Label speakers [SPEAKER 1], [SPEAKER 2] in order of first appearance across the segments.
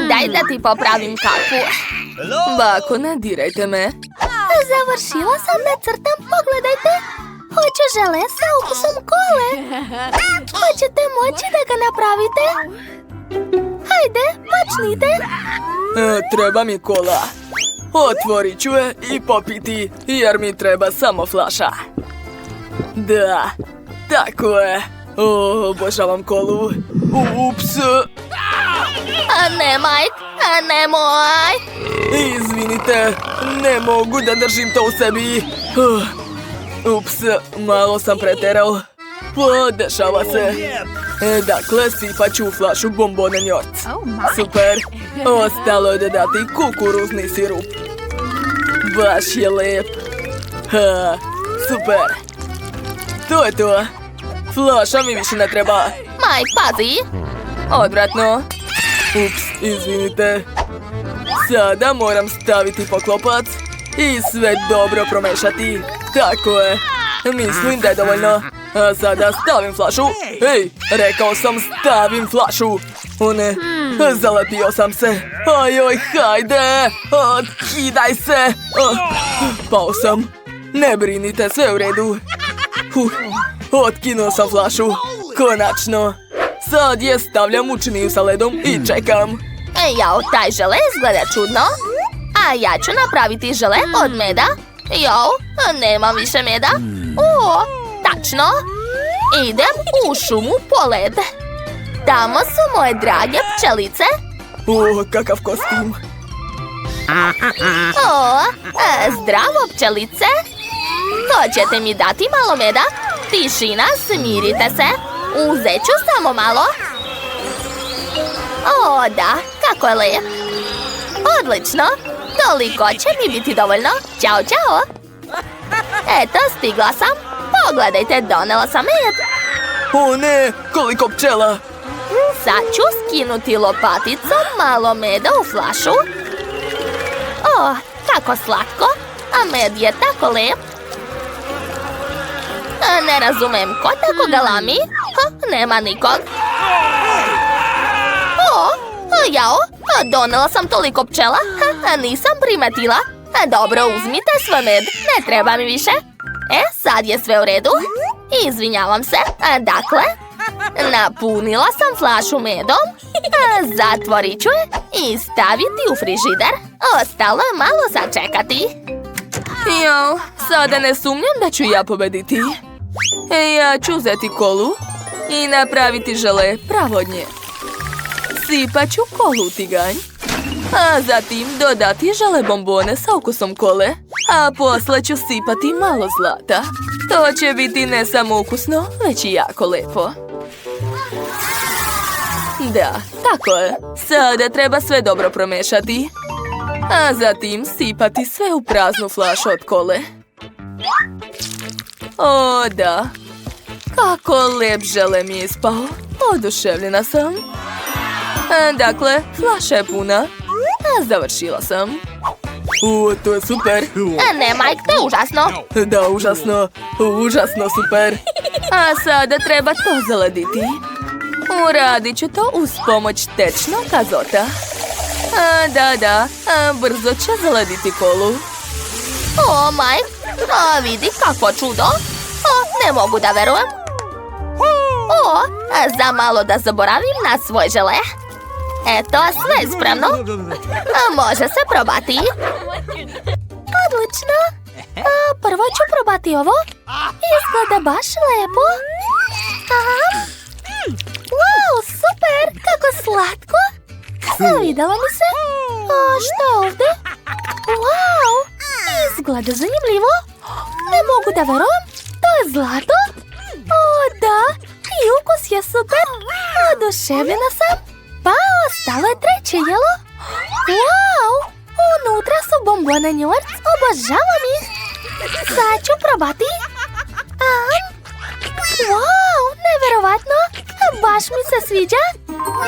[SPEAKER 1] Daj da ti popravim kapu.
[SPEAKER 2] Bako, ne dirajte me.
[SPEAKER 1] Završila sam da crtam, pogledajte. Hoću žele sa ukusom kole. Hoćete moći da ga napravite? Hajde, počnite.
[SPEAKER 2] Treba mi kola. Otvorit ću je i popiti, jer mi treba samo flaša. Da, tako je. Obožavam kolu. Ups.
[SPEAKER 1] Ne, Mike, nemoj.
[SPEAKER 2] Izvinite, ne mogu da držim to u sebi. Ups, malo sam preterao. Dešava se. Dakle, sipat ću u flašu bombone njort. Super. Ostalo je dodati kukuruzni sirup. Baš je lep. Super. To je to. Flaša mi više ne treba.
[SPEAKER 1] Mike, pazi.
[SPEAKER 2] Odvratno. Ups, izvinite. Sada moram staviti poklopac i sve dobro promešati. Tako je. Mislim da je dovoljno. A sada stavim flašu. Ej, rekao sam stavim flašu. O ne, zalepio sam se. Ajoj, hajde. Kidaj se. Pao sam. Ne brinite, sve u redu. Otkinuo sam flašu. Konačno. Sad je stavljam u činiju sa ledom i čekam.
[SPEAKER 1] Jao, taj žele izgleda čudno. A ja ću napraviti žele od meda. Jao, nemam više meda. Tačno. Idem u šumu po led. Tamo su moje drage pčelice.
[SPEAKER 2] Kakav kostim.
[SPEAKER 1] Zdravo, pčelice. Hoćete mi dati malo meda? Tišina, smirite se. Uzet ću samo malo. Da, kako je lep. Odlično. Toliko će mi biti dovoljno. Ćao, čao. Eto, stigla sam. Pogledajte, donela sam med.
[SPEAKER 2] O ne, koliko pčela.
[SPEAKER 1] Sad ću skinuti lopaticom malo meda u flašu. Kako slatko. A med je tako lep. Ne razumem, ko tako galami? Nema nikog. Jao, donela sam toliko pčela, a nisam primetila. Dobro, uzmite svoj med, ne treba mi više. Sad je sve u redu. Izvinjavam se, dakle, napunila sam flašu medom, zatvorit ću je i staviti u frižider. Ostalo je malo sačekati.
[SPEAKER 2] Jao, sada ne sumnjam da ću ja pobediti. Ja ću uzeti kolu i napraviti žele pravo od nje. Sipat ću kolu u tiganj, a zatim dodati žele bombone sa ukusom kole, a posle ću sipati malo zlata. To će biti ne samo ukusno, već i jako lepo. Da, tako je. Sada treba sve dobro promešati, a zatim sipati sve u praznu flašu od kole. Da. Kako lep žele mi je ispao. Oduševljena sam. Dakle, flaša je puna. Završila sam. To je super.
[SPEAKER 1] Ne, Mike, to je užasno.
[SPEAKER 2] Da, užasno. Užasno super. A sada treba to zalediti. Uradit ću to uz pomoć tečnog azota. Da, brzo će zalediti kolu.
[SPEAKER 1] Mike, vidi kako čudo. Ne mogu da verujem. Za malo da zaboravim na svoj žele. Eto, sve je spremno. Može se probati. Odlično. Prvo ću probati ovo. Izgleda baš lepo. Wow, super, kako slatko. Svidjelo mi se. Što ovdje? Wow, izgleda zanimljivo. Ne mogu da verujem. To je zlato. Da, i ukus je super. Oduševljena sam. Pa ostalo je treće jelo. Wow, unutra su bombone njort. Obožavam ih. Sad ću probati. Wow, neverovatno. Baš mi se sviđa.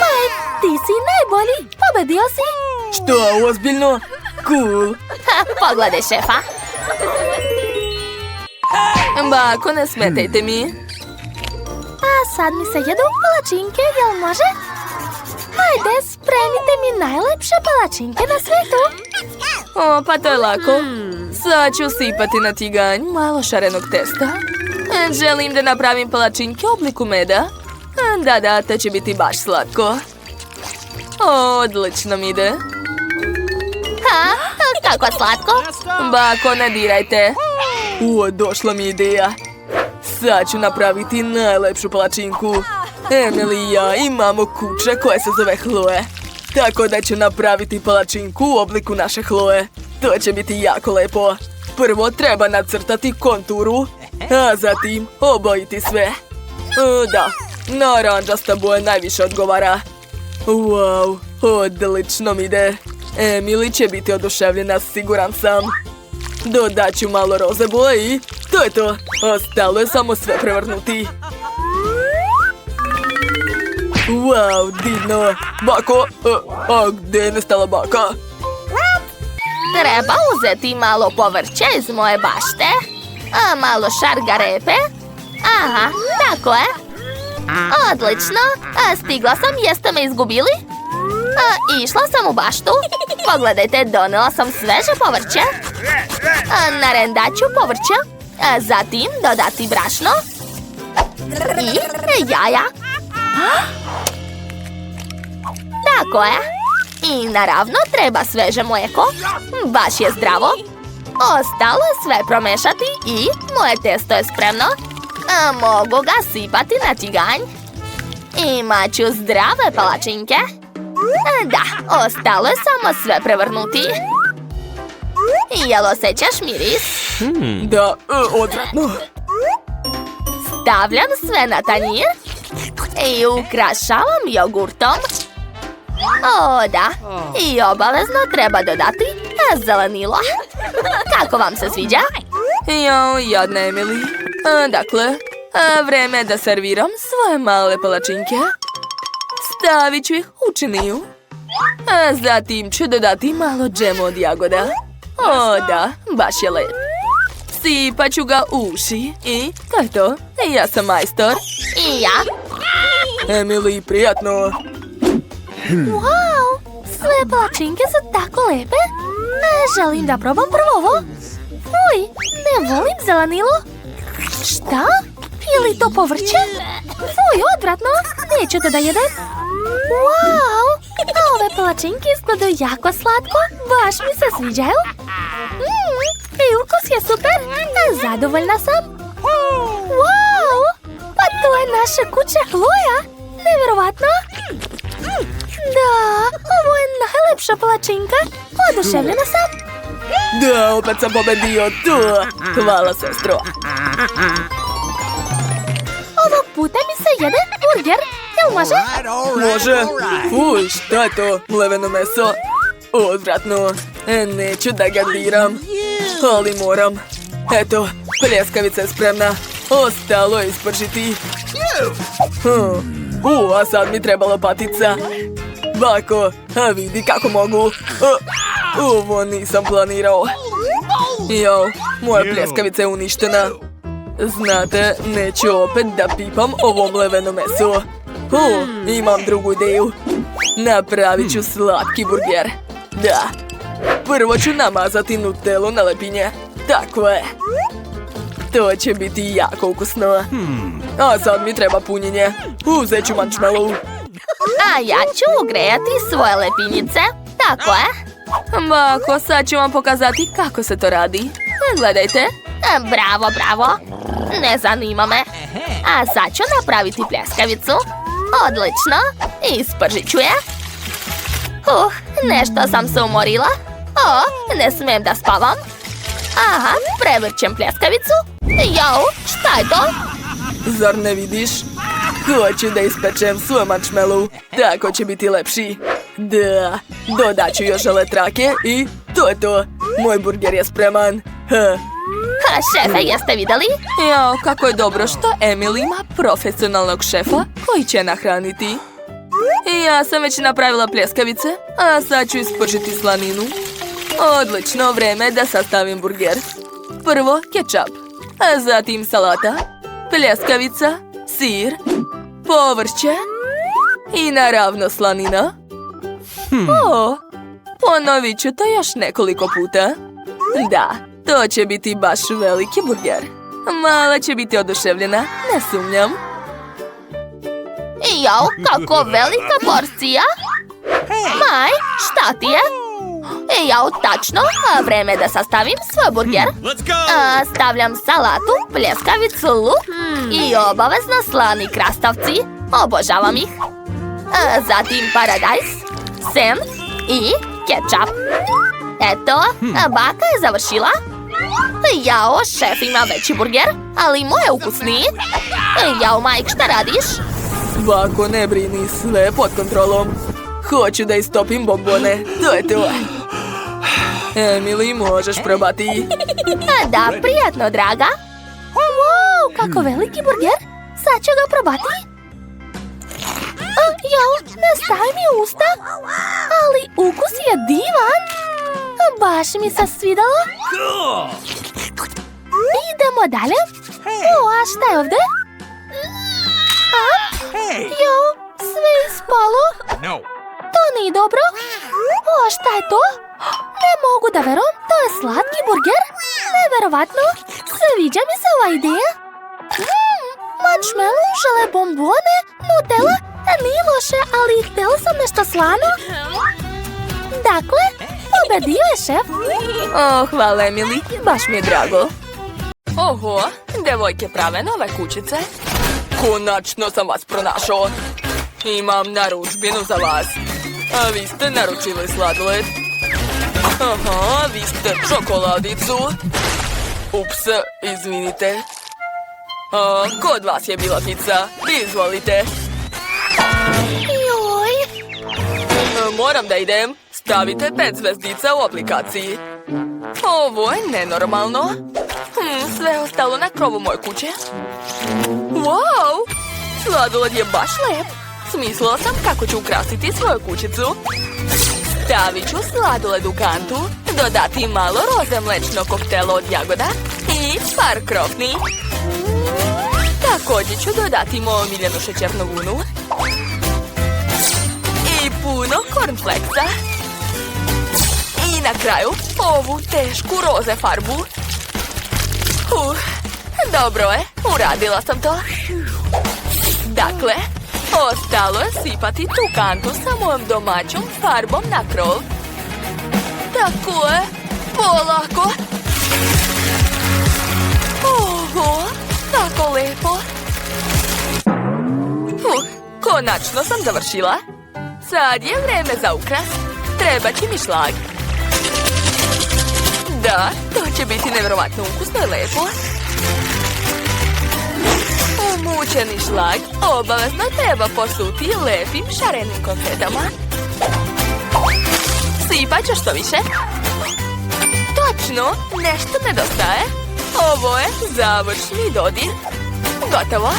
[SPEAKER 1] Mike, ti si najbolji. Pobedio si.
[SPEAKER 2] Što, ozbiljno? Cool.
[SPEAKER 1] Pogledaj, šefa.
[SPEAKER 2] Bako, ne smetajte mi.
[SPEAKER 1] A sad mi se jedu palačinke, jel može? Hajde, Spremite mi najlepše palačinke na svetu.
[SPEAKER 2] O, pa to je lako. Sad ću sipati na tiganj malo šarenog testa. Želim da napravim palačinke u obliku meda. Da, to će biti baš slatko. Odlično mi ide.
[SPEAKER 1] Ha, kako slatko.
[SPEAKER 2] Bako, ne dirajte. Došla mi ideja. Sad ću napraviti najlepšu palačinku. Emily i ja imamo kuće koje se zove Chloe. Tako da ću napraviti palačinku u obliku naše Chloe. To će biti jako lepo. Prvo treba nacrtati konturu, a zatim obojiti sve. Da, naranđasta boja najviše odgovara. Wow, odlično mi ide. Emily će biti oduševljena, siguran sam. Dodat ću malo roze boje i to je to. Ostalo je samo sve prevrnuti. Wow, divno. Bako, a gdje je nestala baka?
[SPEAKER 1] Treba uzeti malo povrće iz moje bašte, a malo šargarepe. Aha, tako je. Odlično, stigla sam, jeste me izgubili? Išla sam u baštu. Pogledajte, donela sam sveže povrće. Narendat ću povrće, zatim dodati brašno i jaja. Tako je. I naravno treba sveže mlijeko. Baš je zdravo. Ostalo je sve promešati i moje testo je spremno. Mogu ga sipati na tiganj. Imat ću zdrave palačinke. Da, ostalo je samo sve prevrnuti. Jel osjećaš miris?
[SPEAKER 2] Da, odvratno.
[SPEAKER 1] Stavljam sve na tanjir i ukrašavam jogurtom. O, da. I obavezno treba dodati zelenilo. Kako vam se sviđa?
[SPEAKER 2] Jo, jadna Emily. Dakle, vreme je da serviram svoje male palačinke. Stavit ću ih u činiju. Zatim ću dodati malo džema od jagoda. O, da, baš je lep. Sipat ću ga u uši i to je to. Ja sam majstor.
[SPEAKER 1] I ja.
[SPEAKER 2] Emily, prijatno.
[SPEAKER 1] Wow, sve palačinke su tako lepe. Želim da probam prvo ovo. Fuj, ne volim zelenilo. Šta? Je li to povrće? Fuj, odvratno. Nećete da jedem? Wow, ove palačinke izgledaju jako slatko. Baš mi se sviđaju. I ukus je super. Zadovoljna sam. Wow, pa to je naša kuća Chloe. Nevjerovatno. Da, ovo je najlepša palačinka. Oduševljena sam.
[SPEAKER 2] Da, opet sam pobedio. Hvala, sestro.
[SPEAKER 1] Ovog puta mi se jede burger. Jel može?
[SPEAKER 2] Može. Fuj, šta je to? Mleveno meso. Odvratno. Neću da ga diram. Ali moram. Eto, pljeskavica je spremna. Ostalo je ispržiti. A sad mi treba lopatica. Bako, a vidi kako mogu. Ovo nisam planirao. Jo, moja pljeskavica je uništena. Znate, neću opet da pipam ovo mleveno meso. Imam drugu ideju. Napravit ću slatki burger. Da. Prvo ću namazati nutelu na lepinje. Tako je. To će biti jako ukusno. A sad mi treba punjenje. Uzet ću marshmallow.
[SPEAKER 1] A ja ću ugrejati svoje lepinjice. Tako je.
[SPEAKER 2] Bako, sad ću vam pokazati kako se to radi. Gledajte.
[SPEAKER 1] Bravo, bravo. Ne zanima me. A sad ću napraviti pljeskavicu. Odlično. Ispržit ću je. Nešto sam se umorila. Ne smijem da spavam. Aha, prevrćem pljeskavicu. Jo, šta je to?
[SPEAKER 2] Zar ne vidiš? Hoću da ispečem svoj marshmallow. Tako će biti lepši. Da, dodat ću još želetrake i to je to. Moj burger je spreman.
[SPEAKER 1] Šefe, jeste vidjeli?
[SPEAKER 2] Jao, kako je dobro što Emily ima profesionalnog šefa koji će nahraniti. Ja sam već napravila pljeskavice, a sad ću ispržiti slaninu. Odlično, vreme da sastavim burger. Prvo kečap, a zatim salata, pljeskavica, sir, povrće i naravno slanina. O, ponovit ću to još nekoliko puta. Da, to će biti baš veliki burger. Mala će biti oduševljena, ne sumnjam.
[SPEAKER 1] Jao, kako velika porcija! Maj, šta ti je? Jao, tačno, vreme je da sastavim svoj burger. Stavljam salatu, pljeskavicu, luk i obavezno slani krastavci. Obožavam ih. Zatim paradajz, sen i kečap. Eto, baka je završila. Jao, šef ima veći burger, ali moj je ukusniji. Jao, Mike, šta radiš?
[SPEAKER 2] Bako, ne brini, sve pod kontrolom. Hoću da istopim bombone, to je to. Emily, možeš probati.
[SPEAKER 1] Da, prijatno, draga. Wow, kako veliki burger. Sad ću ga probati. Jao, ne stavi mi u usta. Ali ukus je divan. Baš mi se svidalo. Idemo dalje. A šta je ovdje? Jao, sve je ispalo. To nije dobro. Šta je to? Ne mogu da verujem, to je slatki burger. Neverovatno. Sviđa mi se ova ideja. Marshmallow, žele bombone, Nutella. Nije loše, ali htjela sam nešto slano. Dakle, pobedio je šef.
[SPEAKER 2] Hvala, Emily, baš mi je drago. Oho, devojke prave nove kućice. Konačno sam vas pronašao. Imam narudžbinu za vas. A vi ste naručili sladoled. Aha, vi ste čokoladicu. Ups, izvinite. Kod vas je bila pizza. Izvolite.
[SPEAKER 1] Joj.
[SPEAKER 2] Moram da idem. Stavite 5 zvezdica u aplikaciji. Ovo je nenormalno. Sve je ostalo na krovu moje kuće. Wow! Sladoled je baš lep. Smislila sam kako ću ukrasiti svoju kućicu. Stavit ću sladoled u kantu, dodati malo roze mlečnog koktela od jagoda i par krofni. Također ću dodati moju omiljenu šećernu vunu i puno cornflakesa. I na kraju ovu tešku roze farbu. Dobro je, uradila sam to. Dakle, ostalo je sipati tu kantu sa mojom domaćom farbom na krov. Tako je, polako. Oho, tako lepo. Konačno sam završila. Sad je vreme za ukras. Treba će mi šlag. Da, to će biti nevjerovatno ukusno i lepo. Umućeni šlag obavezno treba posuti lepim šarenim konfetama. Sipat ću što više. Točno, nešto nedostaje. Ovo je završni dodir. Gotovo.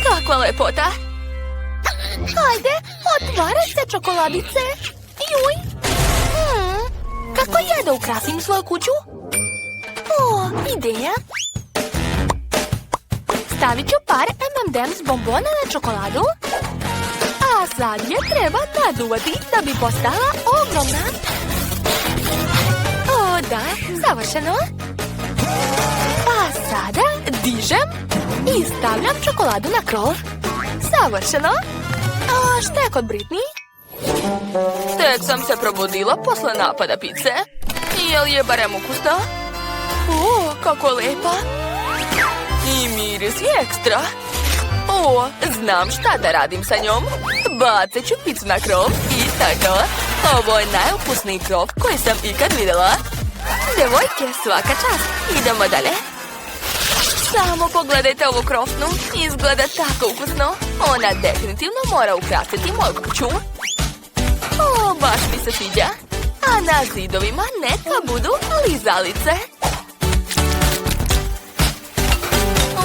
[SPEAKER 2] Kakva lepota.
[SPEAKER 1] Hajde, otvaraj se čokoladice. Juj. Kako ja da ukrasim svoju kuću? Ideja. Stavit ću par M&M's bombona na čokoladu. A sad je treba naduvati da bi postala ogromna. Da, savršeno. A sada dižem i stavljam čokoladu na krov. Savršeno. A šta je kod Britney?
[SPEAKER 2] Tek sam se probudila posle napada pice. Jel je barem ukusna? Kako lepa. I miris je ekstra. Znam šta da radim sa njom. Bacit ću picu na krov i tako. Ovo je najukusniji krov koji sam ikad vidjela. Devojke, svaka čast. Idemo dalje. Samo pogledajte ovu krofnu. Izgleda tako ukusno. Ona definitivno mora ukrasiti moju kuću. Baš mi se sviđa. A na zidovima neka budu lizalice.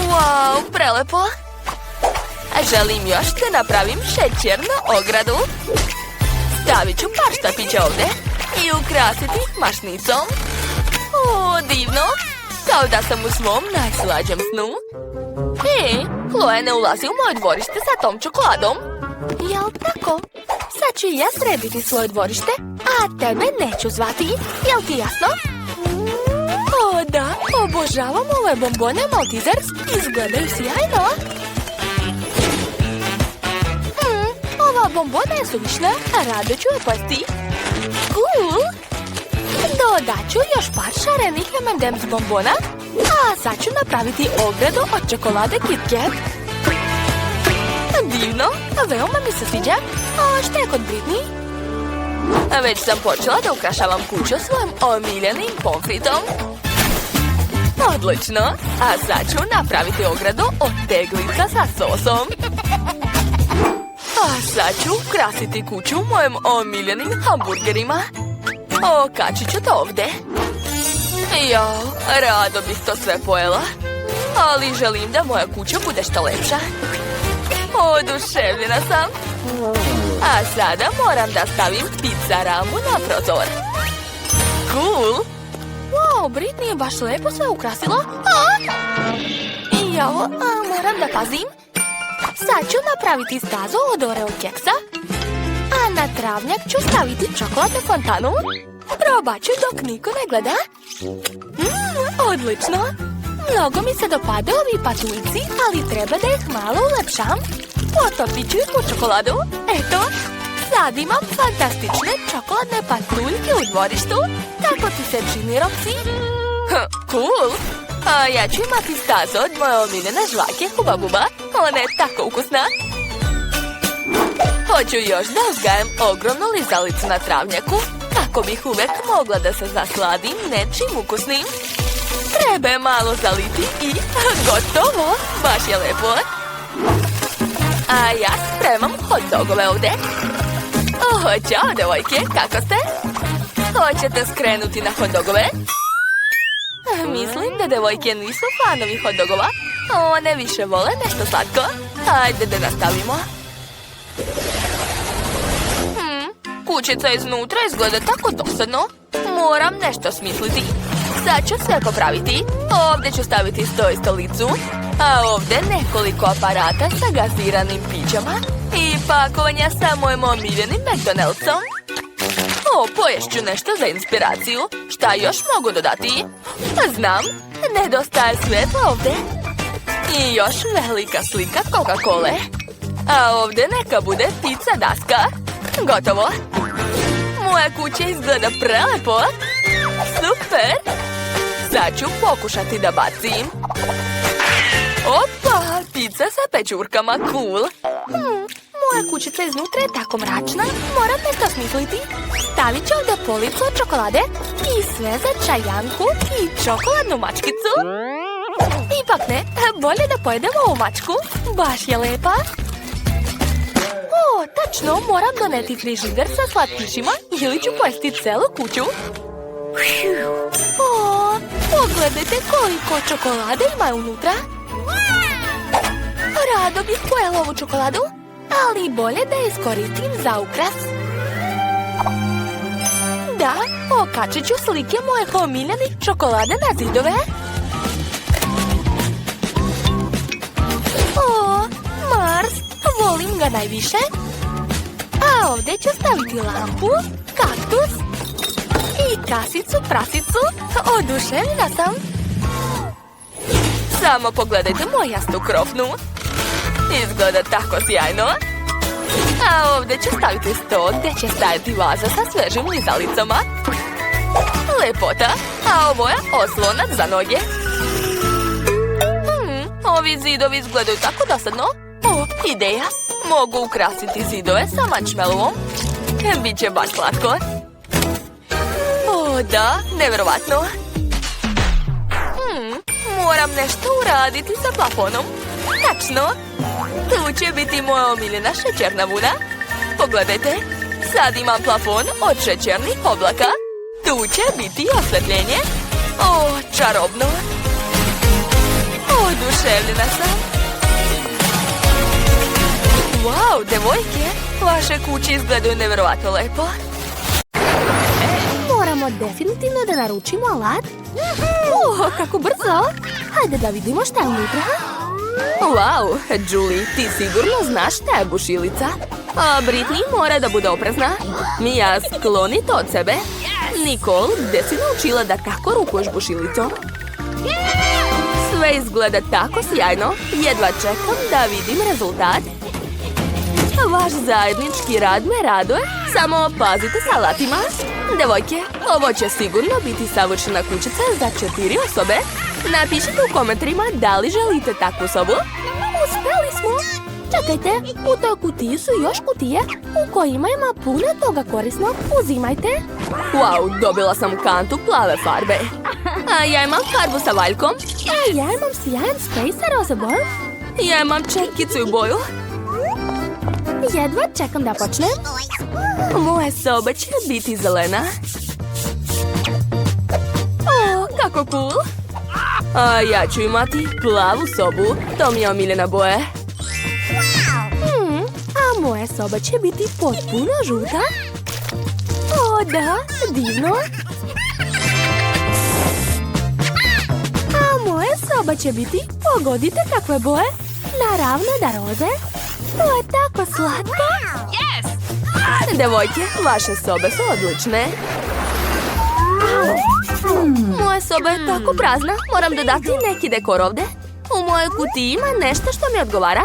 [SPEAKER 2] Wow, prelepo. Želim još da napravim šećernu ogradu. Stavit ću par štapića ovdje i ukrasiti ih mašnicom. Divno. Kao da sam u svom najslađem snu. Chloe ne ulazi u moje dvorište sa tom čokoladom.
[SPEAKER 1] Jel tako? Sad ću i ja srediti svoje dvorište, a tebe neću zvati. Jel ti jasno? O da, obožavam ove bombone Maltesers. Izgledaju sjajno. Ova bombona je suvišna, a rado ću je pojesti. Cool! Dodat ću još par šarenih M&M's bombona, a sad ću napraviti ogradu od čokolade Kit Kat. Divno, veoma mi se sviđa. A šta je kod Britney? Već sam počela da ukrašavam kuću svojim omiljenim pomfritom. Odlično, a sad ću napraviti ogradu od teglica sa sosom. A sad ću ukrasiti kuću mojim omiljenim hamburgerima. Okačit ću to ovdje. Jao, rado bih to sve pojela. Ali želim da moja kuća bude što lepša. Oduševljena sam. A sada moram da stavim pizza ramu na prozor. Cool! Wow, Britney je baš lepo sve ukrasila. Jao, moram da pazim. Sad ću napraviti stazu od Oreo keksa. A na travnjak ću staviti čokoladnu fontanu. Probat ću dok niko ne gleda. Odlično! Mnogo mi se dopade ovi patuljci, ali treba da ih malo ulepšam. Potopit ću ih u čokoladu. Eto, sad imam fantastične čokoladne patuljke u dvorištu. Kako ti se čini, Roxy? Cool! A ja ću imati stazu od moje omiljene žvake Huba Buba. Ona je tako ukusna. Hoću još da uzgajem ogromnu lizalicu na travnjaku, kako bih uvek mogla da se nasladim nečim ukusnim. Treba je malo zaliti i gotovo! Baš je lepo. A ja spremam hot dogove ovdje. Ćao, devojke, kako ste? Hoćete skrenuti na hot dogove? Mislim da devojke nisu fanovi hot dogova. One više vole nešto slatko. Ajde da nastavimo. Kućica iznutra izgleda tako dosadno. Moram nešto smisliti. Sad ću sve popraviti. Ovdje ću staviti sto i stolicu. A ovdje nekoliko aparata sa gaziranim pićama. I pakovanja sa mojim omiljenim McDonald'som. Poješću nešto za inspiraciju. Šta još mogu dodati? Znam, nedostaje svjetla ovdje. I još velika slika Coca-Cole. A ovdje neka bude pizza daska. Gotovo. Moja kuća izgleda prelepo. Super. Sad ću pokušati da bacim. Opa, pizza sa pečurkama, cool. Moja kućica iznutra je tako mračna. Moram nešto smisliti. Stavit ću ovdje policu od čokolade i sve za čajanku i čokoladnu mačkicu. Ipak ne, bolje da pojedemo ovu mačku. Baš je lepa. Tačno, moram doneti frižider sa slatkišima ili ću pojesti celu kuću. Pogledajte koliko čokolade ima unutra. Rado bih pojela ovu čokoladu, ali bolje da je iskoristim za ukras. Da, okačit ću slike mojih omiljenih čokolade na zidove. Mars, volim ga najviše. A ovdje ću staviti lampu, kaktus i kasicu prasicu. Oduševljena sam. Samo pogledajte moju jasnu krofnu. Izgleda tako sjajno. A ovdje ću staviti sto gdje će stajati vaza sa svežim lizalicama. Lepota. A ovo je oslonac za noge. Ovi zidovi izgledaju tako dosadno. Ideja. Mogu ukrasiti zidove sa marshmallowom. Biće baš slatko. Da, nevjerovatno. Moram nešto uraditi sa plafonom. Tačno. Tu će biti moja omiljena šećerna vuna. Pogledajte. Sad imam plafon od šećernih oblaka. Tu će biti osvetljenje. Čarobno. Oduševljena sam. Wow, devojke, vaše kuće izgledaju nevjerovatno lepo. Moramo definitivno da naručimo alat. Kako brzo! Hajde da vidimo šta je unutra.
[SPEAKER 3] Wow, Julie, ti sigurno znaš šta je bušilica? A Britney mora da bude oprezna. Mija, skloni to od sebe. Nicole, gde si naučila da tako rukuješ bušilicom? Sve izgleda tako sjajno. Jedva čekam da vidim rezultat. Vaš zajednički rad me raduje. Samo pazite sa alatima. Devojke, ovo će sigurno biti savršena kućica za 4 osobe. Napišite u komentarima da li želite takvu sobu.
[SPEAKER 1] Uspeli smo! Čekajte, u toj kutiji su još kutije u kojima ima puno toga korisnog. Uzimajte.
[SPEAKER 3] Wow, dobila sam kantu plave farbe. A ja imam farbu sa valjkom.
[SPEAKER 1] A ja imam sjajan sprej sa roze bojom.
[SPEAKER 3] Ja imam četkicu u boju.
[SPEAKER 1] Jedva čekam da počnem.
[SPEAKER 3] Moja soba će biti zelena. O, kako cool. A ja ću imati plavu sobu. To mi je omiljena boja.
[SPEAKER 1] A moja soba će biti potpuno žuta. O, da, divno. A moja soba će biti, pogodite kakve boje, naravno da roze. To je tako slatko.
[SPEAKER 3] Devojke, vaše sobe su odlične. Moja soba je tako prazna. Moram dodati neki dekor ovde. U mojoj kutiji ima nešto što mi odgovara.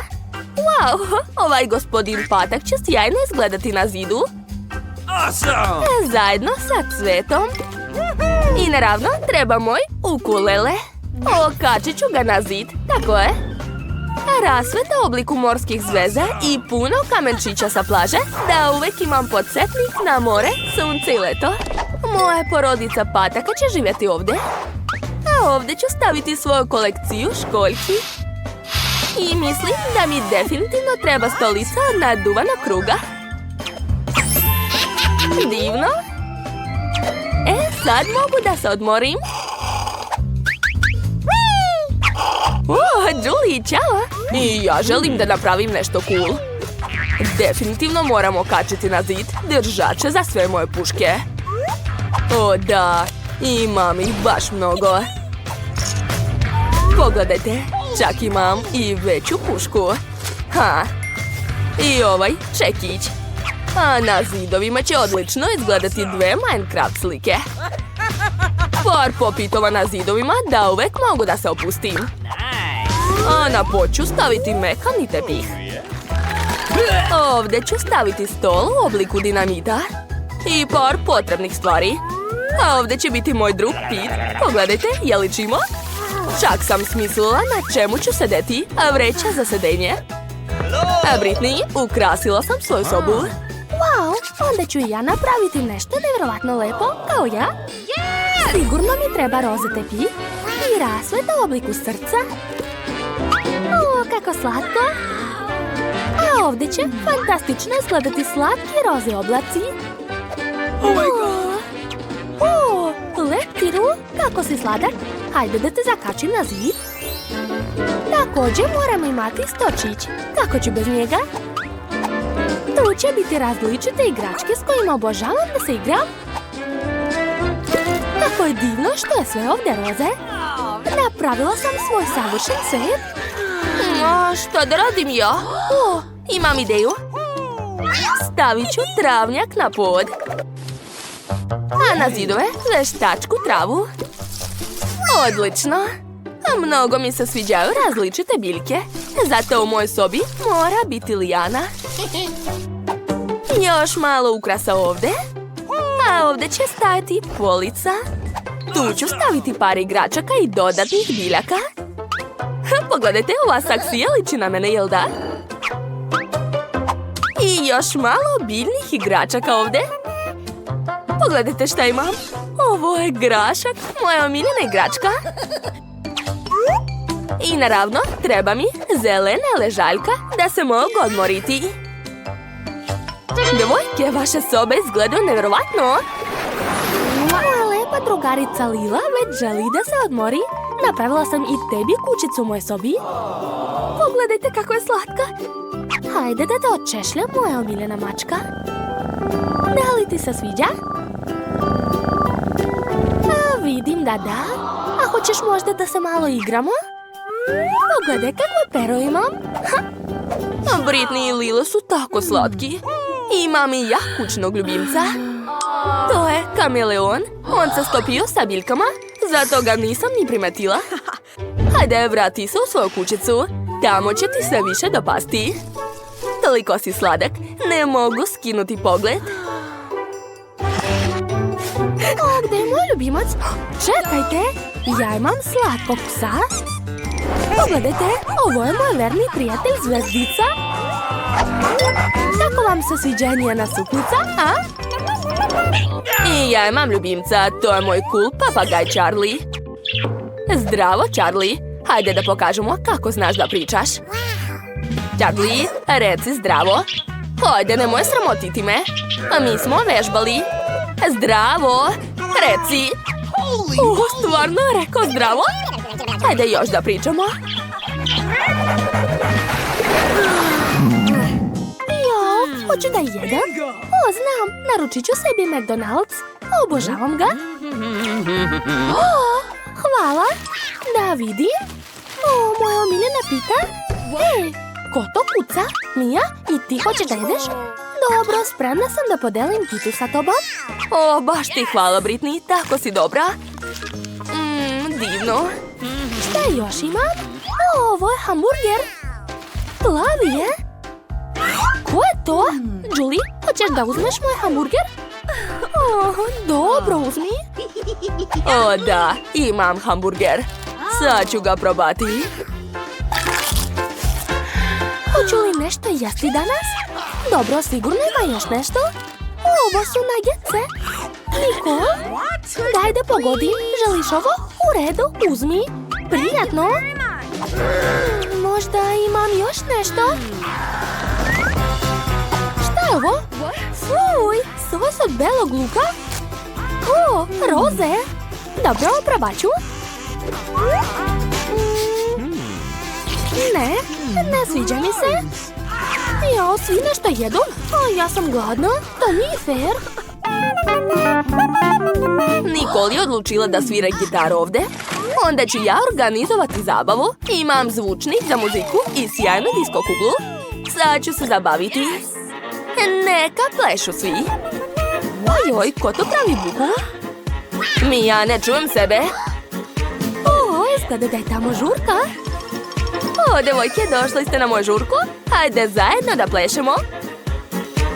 [SPEAKER 3] Wow, ovaj gospodin Patak će sjajno izgledati na zidu. Zajedno sa cvetom. I naravno treba moj ukulele. Okačit ću ga na zid, tako je. Rasveta u obliku morskih zvezda i puno kamenčića sa plaže, da uvek imam podsjetnik na more, sunce i leto. Moja porodica Pataka će živjeti ovdje. A ovdje ću staviti svoju kolekciju školjki. I mislim da mi definitivno treba stolica od naduvanog kruga. Divno. Sad mogu da se odmorim. Julie, čao! I ja želim da napravim nešto cool. Definitivno moramo kačiti na zid držače za sve moje puške. O da, imam ih baš mnogo. Pogledajte, čak imam i veću pušku. I ovaj čekić. A na zidovima će odlično izgledati 2 Minecraft slike. Par popitova na zidovima da uvek mogu da se opustim. A na pod ću staviti mekani tepih. Ovdje ću staviti stol u obliku dinamita. I par potrebnih stvari. A ovdje će biti moj drug Pete. Pogledajte, je li čimo? Čak sam smislila na čemu ću sedeti, a vreća za sedenje. A Britney, ukrasila sam svoju sobu.
[SPEAKER 1] Wow, onda ću i ja napraviti nešto nevjerovatno lepo, kao ja. Sigurno mi treba roze tepih i rasveta u obliku srca. O, kako slatko! A ovdje će fantastično izgledati slatki roze oblaci. O, leptiru, kako si sladak. Hajde da te zakačim na zid. Također moramo imati stočić. Kako ću bez njega? Tu će biti različite igračke s kojima obožavam da se igram. Kako je divno što je sve ovdje roze. Napravila sam svoj savršen set.
[SPEAKER 3] Što da radim ja? O, imam ideju. Stavit ću travnjak na pod. A na zidove veštačku travu. Odlično. Mnogo mi se sviđaju različite biljke. Zato u mojoj sobi mora biti lijana. Još malo ukrasa ovdje. A ovdje će stajati polica. Tu ću staviti par igračaka i dodatnih biljaka. Pogledajte, ova saksija liči na mene, jel da? I još malo biljnih igračaka ovdje. Pogledajte šta imam. Ovo je grašak, moja omiljena igračka. I naravno, treba mi zelena ležaljka da se mogu odmoriti. Devojke, vaše sobe izgledaju nevjerovatno.
[SPEAKER 1] Moja lepa drugarica Lila već želi da se odmori. Napravila sam i tebi kućicu u mojoj sobi. Pogledajte kako je slatka. Hajde da te odčešljam, moja omiljena mačka. Da li ti se sviđa? A vidim da da. A hoćeš možda da se malo igramo? Pogledaj kako pero imam.
[SPEAKER 3] Britney i Lilo su tako slatki. Imam i ja kućnog ljubimca. To je kameleon. On se stopio sa biljkama, zato ga nisam ni primetila. Hajde, vrati se u svoju kućicu. Tamo će ti sve više dopasti. Toliko si sladak, ne mogu skinuti pogled.
[SPEAKER 1] O, gdje je moj ljubimac? Čekajte, ja imam slatkog psa. Pogledajte, ovo je moj verni prijatelj Zvezdica. Kako vam se sviđa njena suknica, a?
[SPEAKER 3] I ja imam ljubimca, to je moj cool papagaj Charlie. Zdravo, Charlie. Hajde da pokažemo kako znaš da pričaš. Charlie, reci zdravo. Hajde, nemoj sramotiti me. A mi smo vežbali. Zdravo, reci. Stvarno je rekao zdravo? Hajde još da pričamo.
[SPEAKER 1] Jo, hoću da jedem? O, znam, naručit ću sebi McDonald's. Obožavam ga. O, hvala. Da vidim. O, moja omiljena pita. Ej, ko to kuca? Mija, i ti hoćeš da jedeš? Dobro, spremna sam da podelim pitu sa tobom.
[SPEAKER 3] O, baš ti hvala, Britney, tako si dobra. Divno.
[SPEAKER 1] Šta još imam? O, ovo je hamburger. Plavi je. Ko je to? Julie, hoćeš da uzmeš moj hamburger? O, dobro, uzmi.
[SPEAKER 3] O, da, imam hamburger. Sad ću ga probati.
[SPEAKER 1] Hoću li nešto jesti danas? Dobro, sigurno ima još nešto. Ovo su nagetce. Niko? Daj da pogodim. Želiš ovo? U redu, uzmi. Prijatno. Možda imam još nešto? Šta je ovo? Fuj, sos od belog luka? O, roze. Dobro, probat ću. Ne sviđa mi se. Jo, svi nešto jedu, a ja sam gladna. To nije fair.
[SPEAKER 3] Nicole je odlučila da svira gitaru ovdje. Onda ću ja organizovati zabavu. Imam zvučnik za muziku i sjajnu disko kuglu. Sad ću se zabaviti. Neka plešu svi. Ojoj, ko to pravi buku? Mija, ne čujem sebe.
[SPEAKER 1] O, izgleda da je tamo žurka.
[SPEAKER 3] O, devojke, došli ste na moju žurku? Hajde zajedno da plešemo.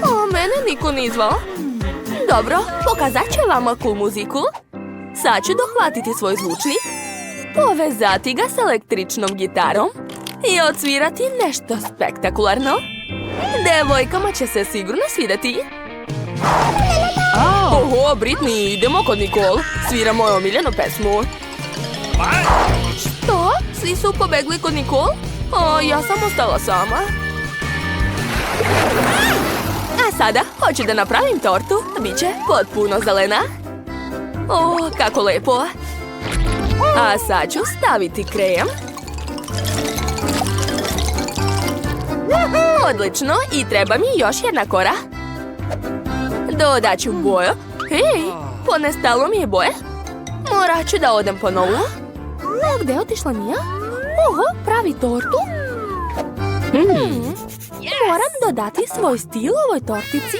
[SPEAKER 3] O, mene niko nije zvao. Dobro, pokazat ću vama cool muziku. Sad ću dohvatiti svoj zvučnik, povezati ga s električnom gitarom i odsvirati nešto spektakularno. Devojkama će se sigurno svidjeti. Oho, Britney, idemo kod Nicole. Svira moju omiljenu pesmu. Što? Svi su pobegli kod Nicole? O, ja sam ostala sama. A sada hoću da napravim tortu. Biće potpuno zelena. O, kako lepo. A sad ću staviti krem. Odlično, i treba mi još jedna kora. Dodat ću boju. Hej, ponestalo mi je boje. Morat ću da odem po novu.
[SPEAKER 1] A gdje je otišla Mija? Oho, pravi tortu. Moram dodati svoj stil ovoj tortici.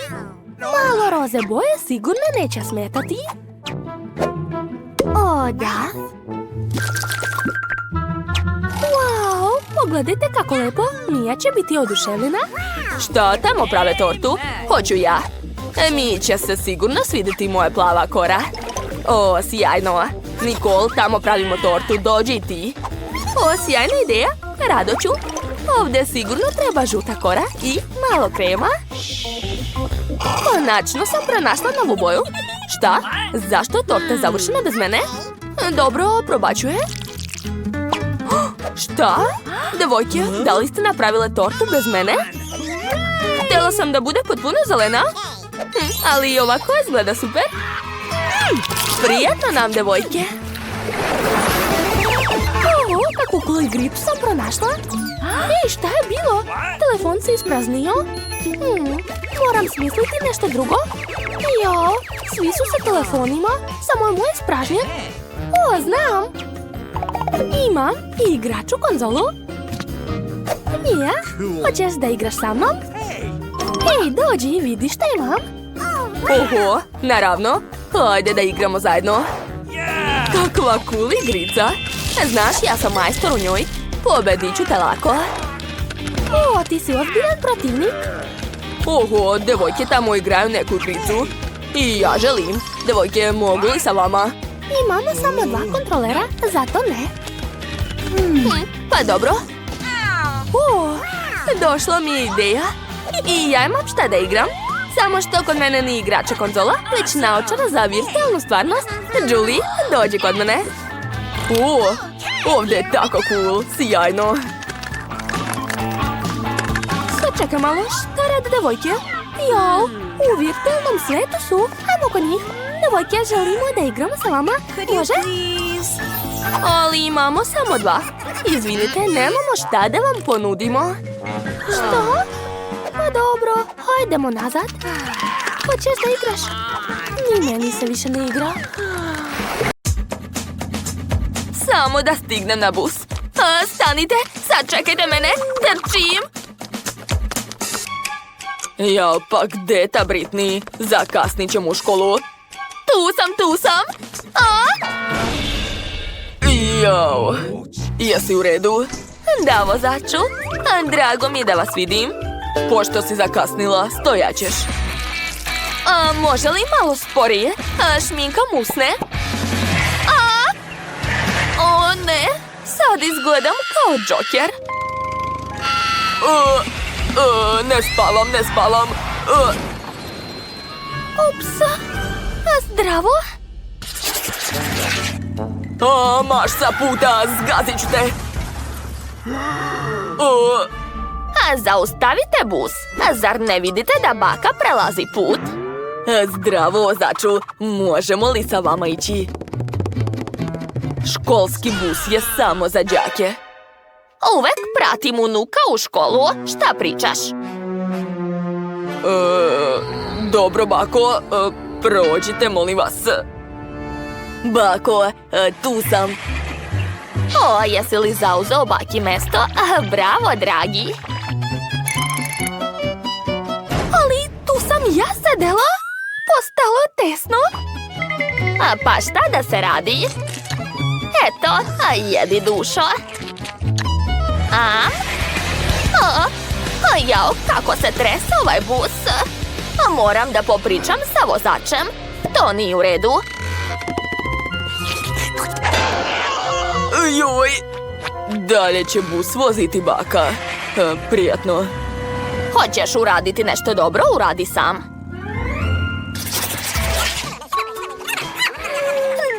[SPEAKER 1] Malo roze boje sigurno neće smetati. O, da. Wow, pogledajte kako lepo. Mija će biti oduševljena.
[SPEAKER 3] Šta tamo prave tortu? Hoću ja. Mi će se sigurno svidjeti moja plava kora. O, sjajno. Nicole, tamo pravimo tortu, dođi i ti. O, sjajna ideja, rado ću. Ovdje sigurno treba žuta kora i malo krema. Konačno sam pronašla novu boju. Šta? Zašto je torta završena bez mene? Dobro, probat ću je. Šta? Devojke, da li ste napravile tortu bez mene? Htjela sam da bude potpuno zelena. Ali i ovako izgleda super. Prijatno nam, devojke.
[SPEAKER 1] O, kakvu cool igricu sam pronašla. Ej, šta je bilo? Telefon se ispraznio. Moram smisliti nešto drugo. Jo, svi su sa telefonima, samo je moj ispražnjen. O, znam. Imam igraču konzolu. Mija, hoćeš da igraš sa mnom? Ej, dođi i vidi šta imam.
[SPEAKER 3] Oho, naravno. Ajde da igramo zajedno. Kakva cool igrica. Znaš, ja sam majstor u njoj. Pobedit ću te lako.
[SPEAKER 1] O, ti si ozbiljan protivnik.
[SPEAKER 3] Oho, devojke tamo igraju neku igricu. I ja želim. Devojke, mogu li sa vama?
[SPEAKER 1] Imamo samo 2 kontrolera, zato ne.
[SPEAKER 3] Pa dobro. O, došla mi je ideja. I ja imam šta da igram. Samo što kod mene nije igrača konzola, već naočara za virtualnu stvarnost. Julie, dođi kod mene. O, ovdje je tako cool, sjajno.
[SPEAKER 1] Sačekaj malo, šta rade devojke? Jao, u virtualnom svijetu su. Ajmo kod njih. Devojke, želimo da igramo sa vama. Može?
[SPEAKER 3] Ali imamo samo 2. Izvinite, nemamo šta da vam ponudimo.
[SPEAKER 1] Što? Pa dobro, hajdemo nazad. Hoćeš da igraš? Ni meni se više ne igra.
[SPEAKER 3] Samo da stignem na bus. Stanite, sačekajte mene, trčim. Ja, pa gde je ta Britney? Zakasnit ćemo u školu. Tu sam. Jao, jesi u redu? Da, vozaču. Drago mi je da vas vidim. Pošto si zakasnila, stojaćeš. Može li malo sporije? Šminkam usne. O ne, sad izgledam kao Joker. Ne spavam.
[SPEAKER 1] Ups, zdravo.
[SPEAKER 3] Maš sa puta, zgazit ću te. Zaustavite bus. Zar ne vidite da baka prelazi put? Zdravo, vozaču. Možemo li sa vama ići? Školski bus je samo za đake. Uvek pratim unuka u školu. Šta pričaš? Dobro, bako. Prođite, molim vas. Bako, tu sam. O, jesi li zauzeo baki mesto? Bravo, dragi.
[SPEAKER 1] Ali tu sam ja sedela. Postalo tesno.
[SPEAKER 3] Pa šta da se radi? Eto, jedi dušo. Jao, kako se trese ovaj bus. Moram da popričam sa vozačem. To nije u redu. Joj, dalje će bus voziti baka. Prijatno. Hoćeš uraditi nešto dobro, uradi sam.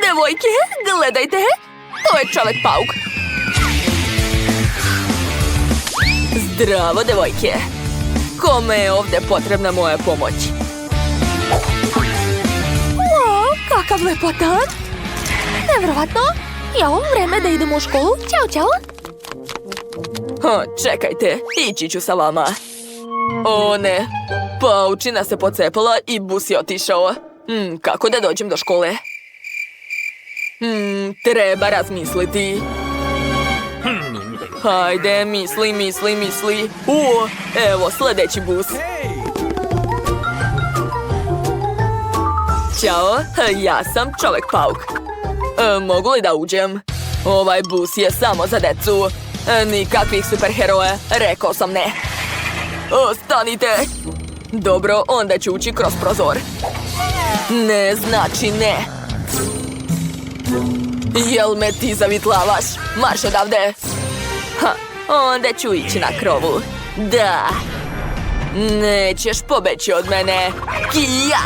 [SPEAKER 3] Devojke, gledajte. To je čovek pauk. Zdravo, devojke. Kome je ovdje potrebna moja pomoć?
[SPEAKER 1] Wow, kakav lepotan. Nevjerovatno. Jao, vreme da idemo u školu. Ćao.
[SPEAKER 3] Čekajte, ići ću sa vama. O ne, paučina se pocepala i bus je otišao. Kako da dođem do škole? Treba razmisliti. Hajde, misli. Evo, sljedeći bus. Ćao, ja sam čovek pauk. Mogu li da uđem? Ovaj bus je samo za decu. Nikakvih superheroja, rekao sam ne. Stanite. Dobro, onda ću ući kroz prozor. Ne znači ne. Jel me ti zavitlavaš? Marš odavde. Onda ću ići na krovu. Da. Nećeš pobeći od mene. Kija!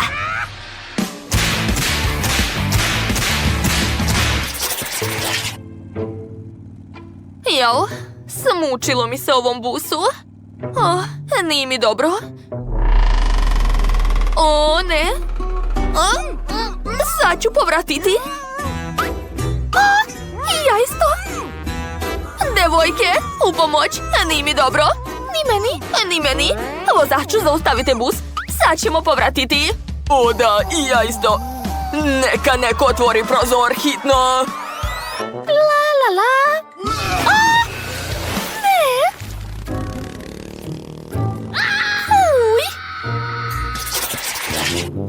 [SPEAKER 3] Jao, smučilo mi se ovom busu. Nije mi dobro. O, ne. Sad ću povratiti. Ja isto. Devojke, u pomoć. Nije mi dobro. Ni meni. Vozaču, zaustavite bus. Sad ćemo povratiti. O da, i ja isto. Neka neko otvori prozor, hitno.
[SPEAKER 1] La la la.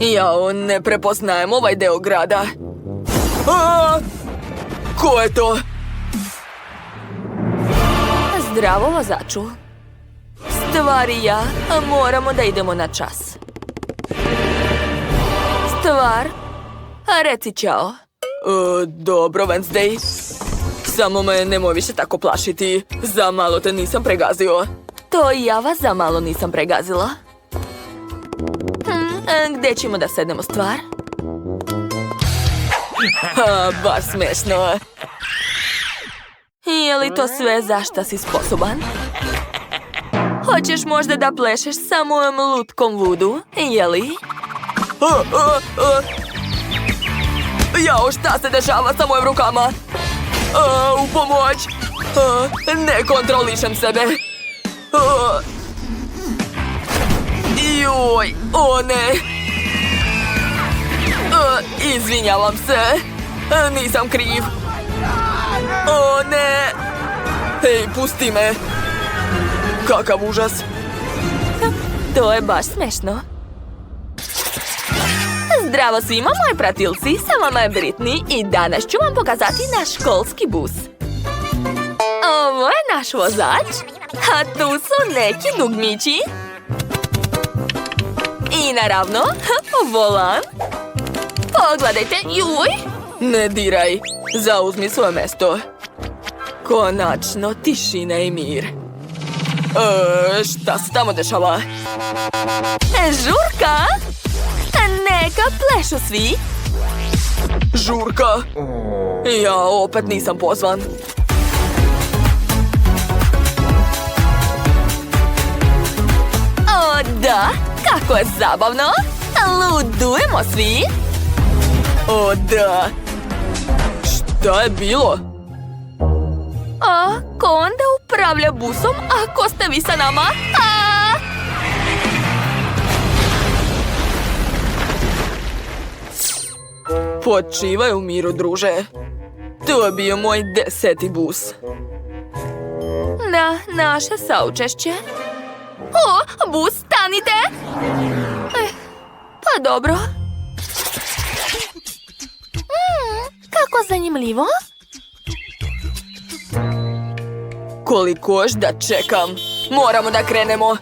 [SPEAKER 2] Jao, ne prepoznajem ovaj deo grada. A! Ko je to?
[SPEAKER 3] Zdravo, vozaču. Stvar i ja moramo da idemo na čas. Stvar, reci ćao.
[SPEAKER 2] Dobro, Wednesday. Samo me nemoj više tako plašiti. Za malo te nisam pregazio.
[SPEAKER 3] To i ja vas za malo nisam pregazila. Gde ćemo da sednemo, Stvar?
[SPEAKER 2] Baš smešno.
[SPEAKER 3] Je li to sve za šta si sposoban? Hoćeš možda da plešeš sa mojom lutkom vudu, je li?
[SPEAKER 2] Jao, šta se dešava sa mojim rukama? U pomoć! Ne kontrolišem sebe. Joj, o ne! Izvinjavam se. Nisam kriv. O ne! Hej, pusti me! Kakav užas!
[SPEAKER 3] To je baš smešno. Zdravo svima, moji pratilci, sa vama je Britney i danas ću vam pokazati naš školski bus. Ovo je naš vozač, a tu su neki dugmići. I naravno, volan. Pogledajte, juj!
[SPEAKER 2] Ne diraj, zauzmi svoje mesto. Konačno, tišina i mir. Šta se tamo dešava?
[SPEAKER 3] Žurka! Neka plešu svi.
[SPEAKER 2] Žurka? Ja opet nisam pozvan.
[SPEAKER 3] O da, kako je zabavno! Ludujemo svi!
[SPEAKER 2] O da! Šta je bilo?
[SPEAKER 3] A ko onda upravlja busom ako ste vi sa nama?
[SPEAKER 2] Počivaj u miru, druže. To je bio moj 10. bus.
[SPEAKER 3] Na naše saučešće. O, bus, stanite! Pa dobro.
[SPEAKER 1] Kako zanimljivo.
[SPEAKER 2] Koliko još da čekam? Moramo da krenemo.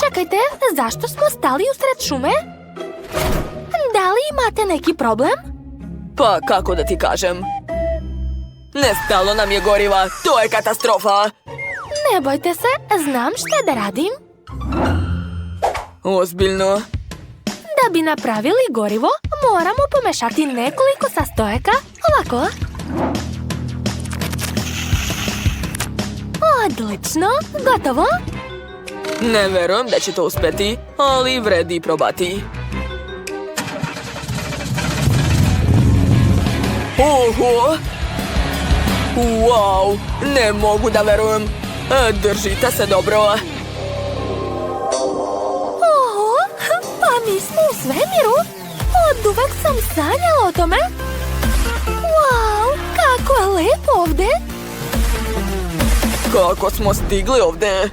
[SPEAKER 1] Čekajte, zašto smo stali usred šume? Da li imate neki problem?
[SPEAKER 2] Pa kako da ti kažem? Nestalo nam je goriva, to je katastrofa.
[SPEAKER 1] Ne bojte se, znam šta da radim.
[SPEAKER 2] Ozbiljno?
[SPEAKER 1] Da bi napravili gorivo, moramo pomešati nekoliko sastojaka. Ovako. Odlično, gotovo.
[SPEAKER 2] Ne verujem da će to uspeti, ali vredi probati. Oho! Wow, ne mogu da verujem. Držite se dobro.
[SPEAKER 1] Oho, pa mi smo u svemiru. Od uvek sam sanjala o tome. Wow, kako je lepo ovde.
[SPEAKER 2] Kako smo stigli ovde?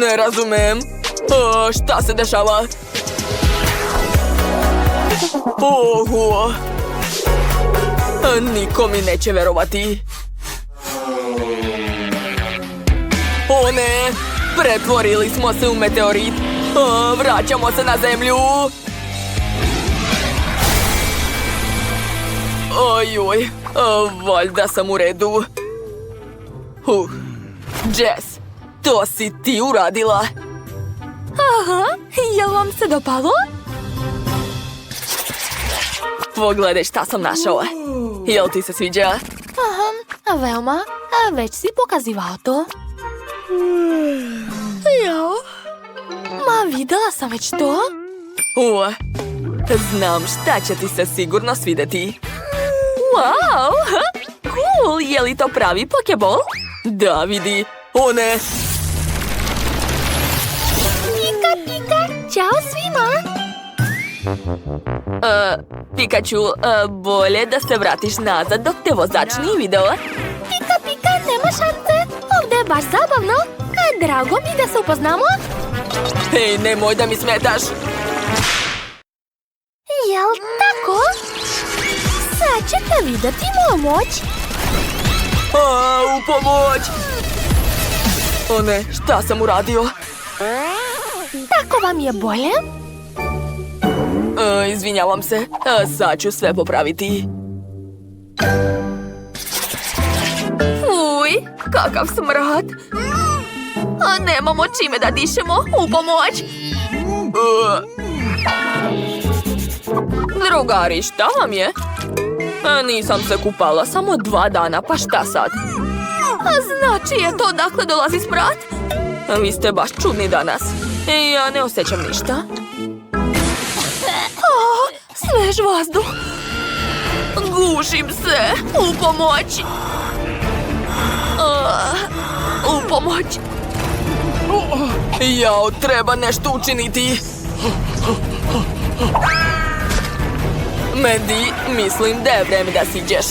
[SPEAKER 2] Ne razumem. Šta se dešava? Oho! Niko mi neće verovati. O ne! Pretvorili smo se u meteorit. Vraćamo se na zemlju. Ojoj, valjda sam u redu. Jess, to si ti uradila.
[SPEAKER 1] Aha, jel vam se dopalo?
[SPEAKER 2] Pogledaj šta sam našao. Jel ti se sviđa?
[SPEAKER 1] Aha, veoma, a već si pokazivao to. Jao. Ma, videla sam već to.
[SPEAKER 2] Znam šta će ti se sigurno svideti.
[SPEAKER 3] Wow, cool, je li to pravi pokeball?
[SPEAKER 2] Da, vidi. O ne!
[SPEAKER 1] Pika, pika, ćao svima.
[SPEAKER 3] Pikachu, bolje da se vratiš nazad dok te vozač nije video.
[SPEAKER 1] Pika, pika, nema šanse. baš zabavno. Drago mi da se upoznamo.
[SPEAKER 2] Hej, nemoj da mi smetaš.
[SPEAKER 1] Jel tako? Sad ćete vidjeti moju moć.
[SPEAKER 2] U pomoć! O ne, šta sam uradio?
[SPEAKER 1] Tako vam je bolje?
[SPEAKER 2] Izvinjavam se, sad ću sve popraviti.
[SPEAKER 3] Uj, kakav smrad. A nemamo čime da dišemo, u pomoć. Drugari, šta vam je? Nisam se kupala samo 2 dana, pa šta sad? A znači je to odakle dolazi smrad? Vi ste baš čudni danas. Ja ne osjećam ništa. Svež vazduh. Gušim se. U pomoć. U pomoć.
[SPEAKER 2] Jao, treba nešto učiniti. Mandy, mislim da je vreme da siđeš.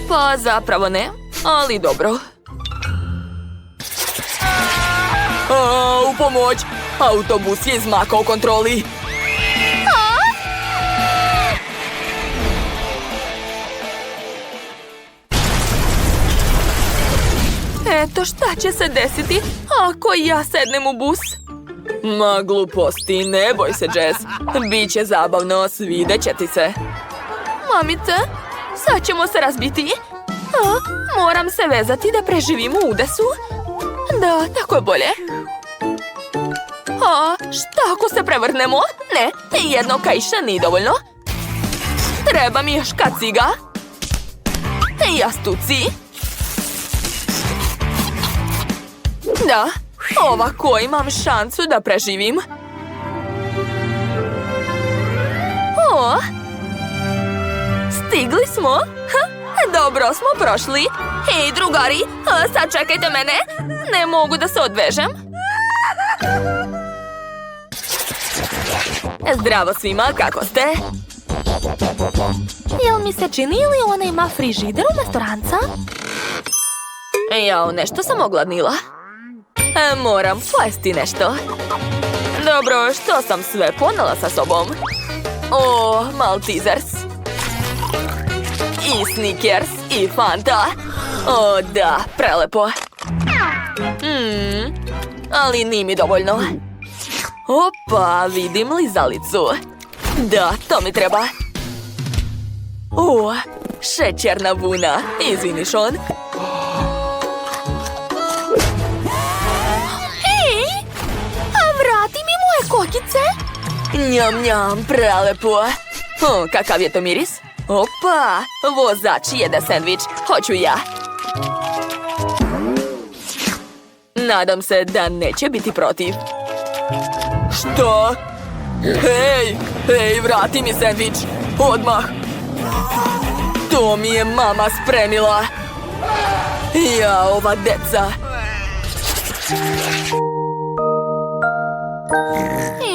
[SPEAKER 3] Pa zapravo ne, ali dobro.
[SPEAKER 2] U pomoć! Autobus je izmakao kontroli.
[SPEAKER 3] Eto šta će se desiti ako ja sednem u bus?
[SPEAKER 2] Ma gluposti, ne boj se, Jess. Biće zabavno, svidet će ti se.
[SPEAKER 3] Mamice, sad ćemo se razbiti. Moram se vezati da preživim u udesu. Da, tako je bolje. Šta ako se prevrnemo? Ne, jedno kaiša nije dovoljno. Treba mi još kaciga. Jastuci. Da, ovako imam šansu da preživim. Stigli smo. Dobro smo prošli. Hej, drugari, sad čekajte mene. Ne mogu da se odvežem. Zdravo svima, kako ste?
[SPEAKER 1] Jel mi se čini ili ona ima frižider umjesto ranca?
[SPEAKER 3] Jao, nešto sam ogladnila. Moram pojesti nešto. Dobro, što sam sve ponela sa sobom? Maltesers. I Snickers, i Fanta. Da, prelepo. Ali nije mi dovoljno. Opa, vidim lizalicu. Da, to mi treba. Šećerna vuna. Izvini, Sean.
[SPEAKER 1] Vrati mi moje kokice.
[SPEAKER 3] Njam, njam, prelepo. Kakav je to miris? Opa, vozač jede sendvič. Hoću ja. Nadam se da neće biti protiv.
[SPEAKER 2] Što? Hej, vrati mi sendvič. Odmah. To mi je mama spremila. Ja, ova deca.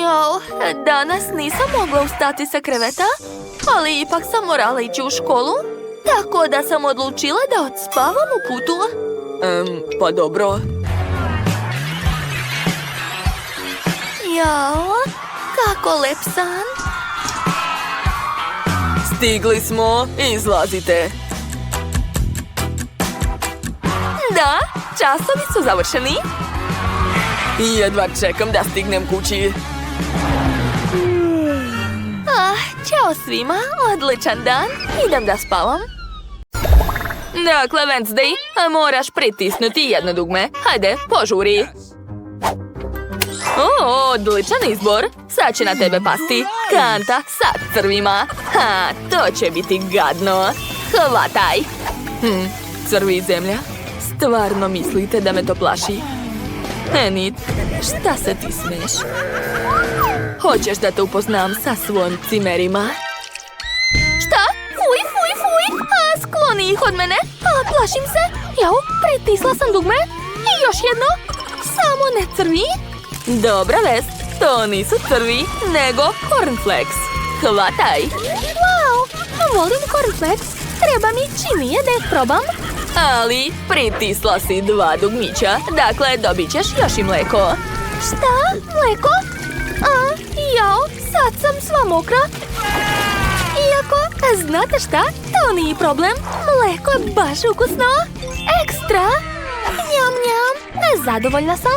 [SPEAKER 3] Jao, danas nisam mogla ustati sa kreveta, ali ipak sam morala ići u školu, tako da sam odlučila da odspavam u putu.
[SPEAKER 2] Pa dobro.
[SPEAKER 1] Jao, kako lep san.
[SPEAKER 2] Stigli smo, izlazite.
[SPEAKER 3] Da, časovi su završeni.
[SPEAKER 2] Jedva čekam da stignem kući.
[SPEAKER 3] Ćao svima, odličan dan, idem da spavam. Dakle, Wednesday, moraš pritisnuti jedno dugme. Hajde, požuri. Odličan izbor. Sad će na tebe pasti kanta sa crvima. To će biti gadno. Hvataj.
[SPEAKER 2] Crvi i zemlja.
[SPEAKER 3] Stvarno mislite da me to plaši? Enid, šta se ti smiješ? Hoćeš da te upoznam sa svojim cimerima? Šta? Fuj! Skloni ih od mene! Plašim se! Jao, pritisla sam dugme! I još jedno! Samo ne crvi! Dobra vest! To nisu crvi, nego cornflakes! Hvataj!
[SPEAKER 1] Wow, volim cornflakes. Treba mi čim nije da ih probam.
[SPEAKER 3] Ali pritisla si 2 dugmića, dakle dobit ćeš još i mleko.
[SPEAKER 1] Šta? Mleko? Jao, sad sam sva mokra. Iako, znate šta? To nije problem. Mleko je baš ukusno. Ekstra. Njam, njam. Zadovoljna sam.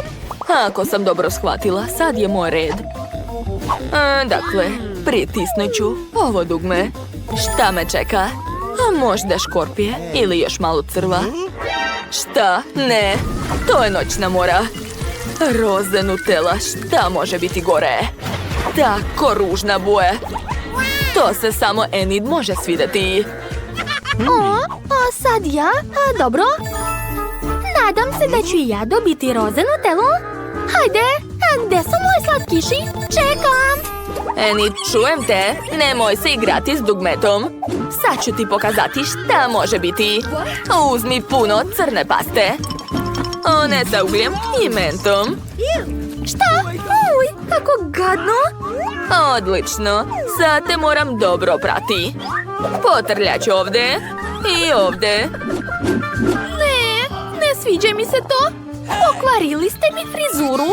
[SPEAKER 3] Ako sam dobro shvatila, sad je moj red. Dakle, pritisnut ću ovo dugme. Šta me čeka? Možda škorpije ili još malo crva. Šta? Ne, to je noćna mora. Roze Nutella, šta može biti gore? Tako ružna boja. To se samo Enid može svidjeti.
[SPEAKER 1] A sad ja? Dobro. Nadam se da ću i ja dobiti roze Nutellu. Hajde, gdje su moji slatkiši? Čekam.
[SPEAKER 3] Enid, čujem te. Nemoj se igrati s dugmetom. Sad ću ti pokazati šta može biti. Uzmi puno crne paste. One sa ugljem i mentom.
[SPEAKER 1] Šta? Uj, kako gadno.
[SPEAKER 3] Odlično. Sad te moram dobro prati. Potrljać ovdje i ovdje.
[SPEAKER 1] Ne sviđa mi se to. Pokvarili ste mi frizuru.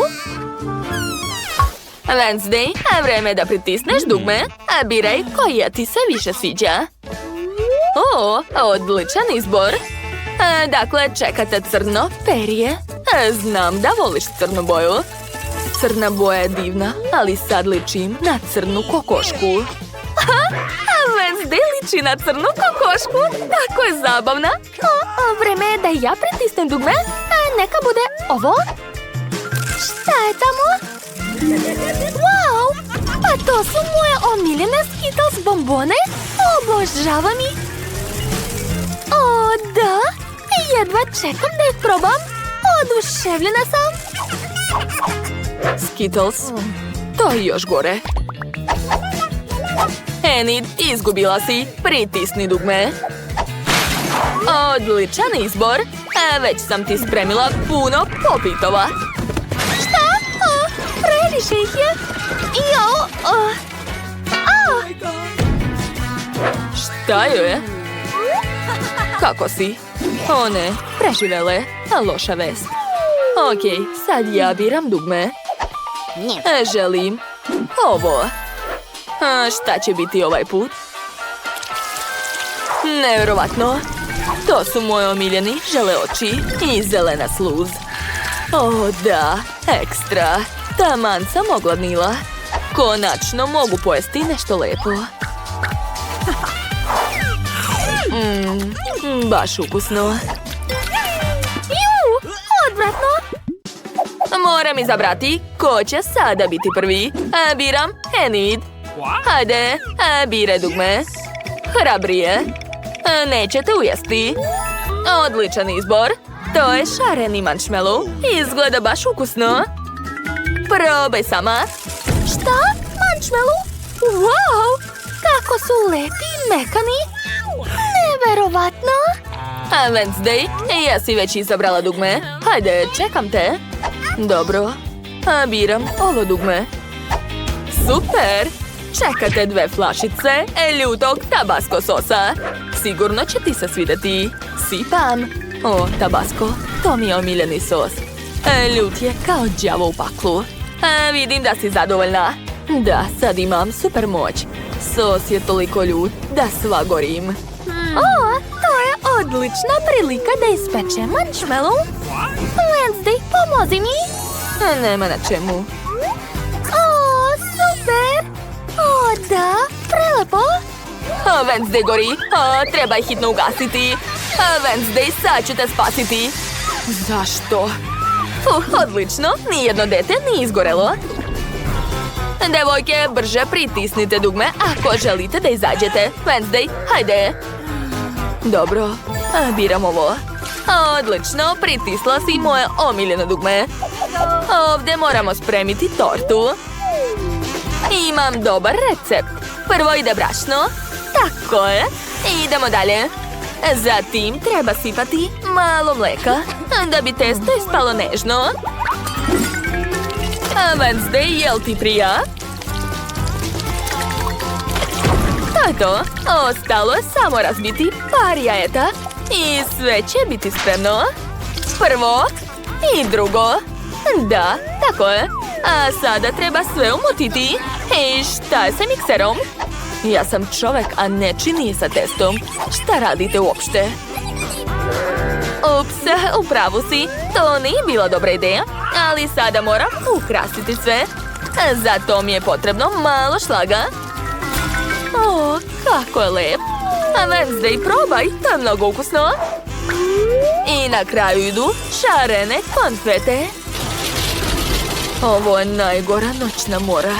[SPEAKER 3] Wednesday, vreme da pritisneš dugme, a biraj koja ti se više sviđa. Odličan izbor. Dakle, čekate crno perje. Znam da voliš crnu boju. Crna boja je divna, ali sad ličim na crnu kokošku. Wednesday liči na crnu kokošku. Tako je zabavna.
[SPEAKER 1] Vreme je da ja pritisnem dugme. Neka bude ovo. Šta je tamo? Wow! Pa to su moje omiljene Skittles bombone. Obožavam ih. O, da. Jedva čekam da ih probam. Oduševljena sam.
[SPEAKER 3] Skittles? To je još gore. Enid, izgubila si. Pritisni dugme. Odličan izbor. Već sam ti spremila puno popitova.
[SPEAKER 1] Šta? Previše ih je.
[SPEAKER 3] Šta je? Kako si? O ne, preživele. Loša vest. Okej, sad ja biram dugme. Želim ovo. Šta će biti ovaj put? Nevjerovatno. To su moji omiljeni žele oči i zelena sluz. O da, ekstra. Taman sam ogladnila. Konačno mogu pojesti nešto lepo. Baš ukusno.
[SPEAKER 1] Odvratno.
[SPEAKER 3] Moram izabrati ko će sada biti prvi. Biram Enid. Hajde, biraj dugme. Hrabrije. Nećete ujesti. Odličan izbor. To je šareni marshmallow. Izgleda baš ukusno. Probaj sama.
[SPEAKER 1] Šta? Marshmallow? Wow! Kako su lepi i mekani. Neverovatno.
[SPEAKER 3] Wednesday, jesi već izabrala dugme? Hajde, čekam te. Dobro. Biram ovo dugme. Super! Čekate 2 flašice ljutog tabasco sosa. Sigurno će ti se svidjeti. Sipam. O, tabasco, to mi je omiljeni sos. Ljut je kao đavo u paklu. Vidim da si zadovoljna. Da, sad imam super moć. Sos je toliko ljut da sva gorim.
[SPEAKER 1] To je odlična prilika da ispečem marshmallow. Wednesday, pomozi mi.
[SPEAKER 3] Nema na čemu.
[SPEAKER 1] Super. Da, prelepo.
[SPEAKER 3] Wednesday gori. Treba je hitno ugasiti. Wednesday, sad ću te spasiti. Zašto? Odlično. Nijedno dete nije izgorelo. Devojke, brže pritisnite dugme ako želite da izađete. Wednesday, hajde. Dobro, biram ovo. Odlično, pritisla si moje omiljeno dugme. Ovdje moramo spremiti tortu. Imam dobar recept. Prvo ide brašno. Tako je. Idemo dalje. Zatim treba sipati malo mleka da bi testo ispalo nežno. Wednesday, jel ti prija? To je to. Ostalo je samo razbiti par jajeta. I sve će biti spremno. Prvo i drugo. Da, tako je. A sada treba sve umotiti. I šta je sa mikserom? Ja sam čovek, a ne čini sa testom. Šta radite uopšte? Ups, u pravu si. To nije bila dobra ideja. Ali sada moram ukrasiti sve. Zato mi je potrebno malo šlaga. O, kako je lep. A Wednesday, probaj, to je mnogo ukusno. I na kraju idu šarene konfete. Ovo je najgora noćna mora.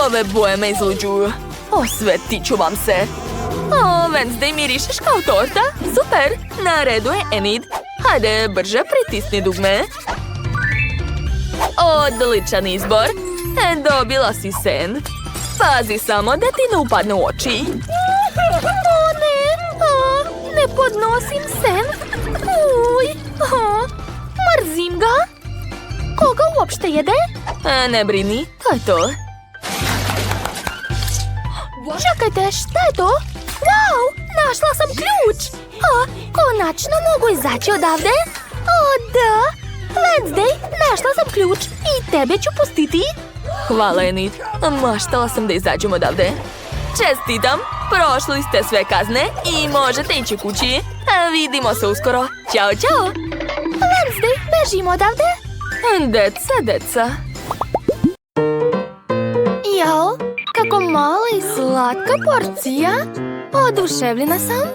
[SPEAKER 3] Ove boje me izluđuju. Osvetiću vam se. O, Wednesday, mirišeš kao torta? Super, na redu je Enid. Hajde, brže pritisni dugme. Odličan izbor. Dobila si sen. Pazi samo da ti ne upadne u oči.
[SPEAKER 1] O ne, ne podnosim sen. Uj, mrzim ga. Koga uopšte jede?
[SPEAKER 3] Ne brini, to je to.
[SPEAKER 1] Čekajte, šta je to? Wow, našla sam ključ. Konačno mogu izaći odavde. O, da. Wednesday, našla sam ključ i tebe ću pustiti.
[SPEAKER 3] Hvala, Enid. Maštala sam da izađem odavde. Čestitam, prošli ste sve kazne i možete ići kući. Vidimo se uskoro. Ćao, čao.
[SPEAKER 1] Wednesday, bežimo odavde.
[SPEAKER 3] Deca.
[SPEAKER 1] Jao, kako mala i slatka porcija. Oduševljena sam.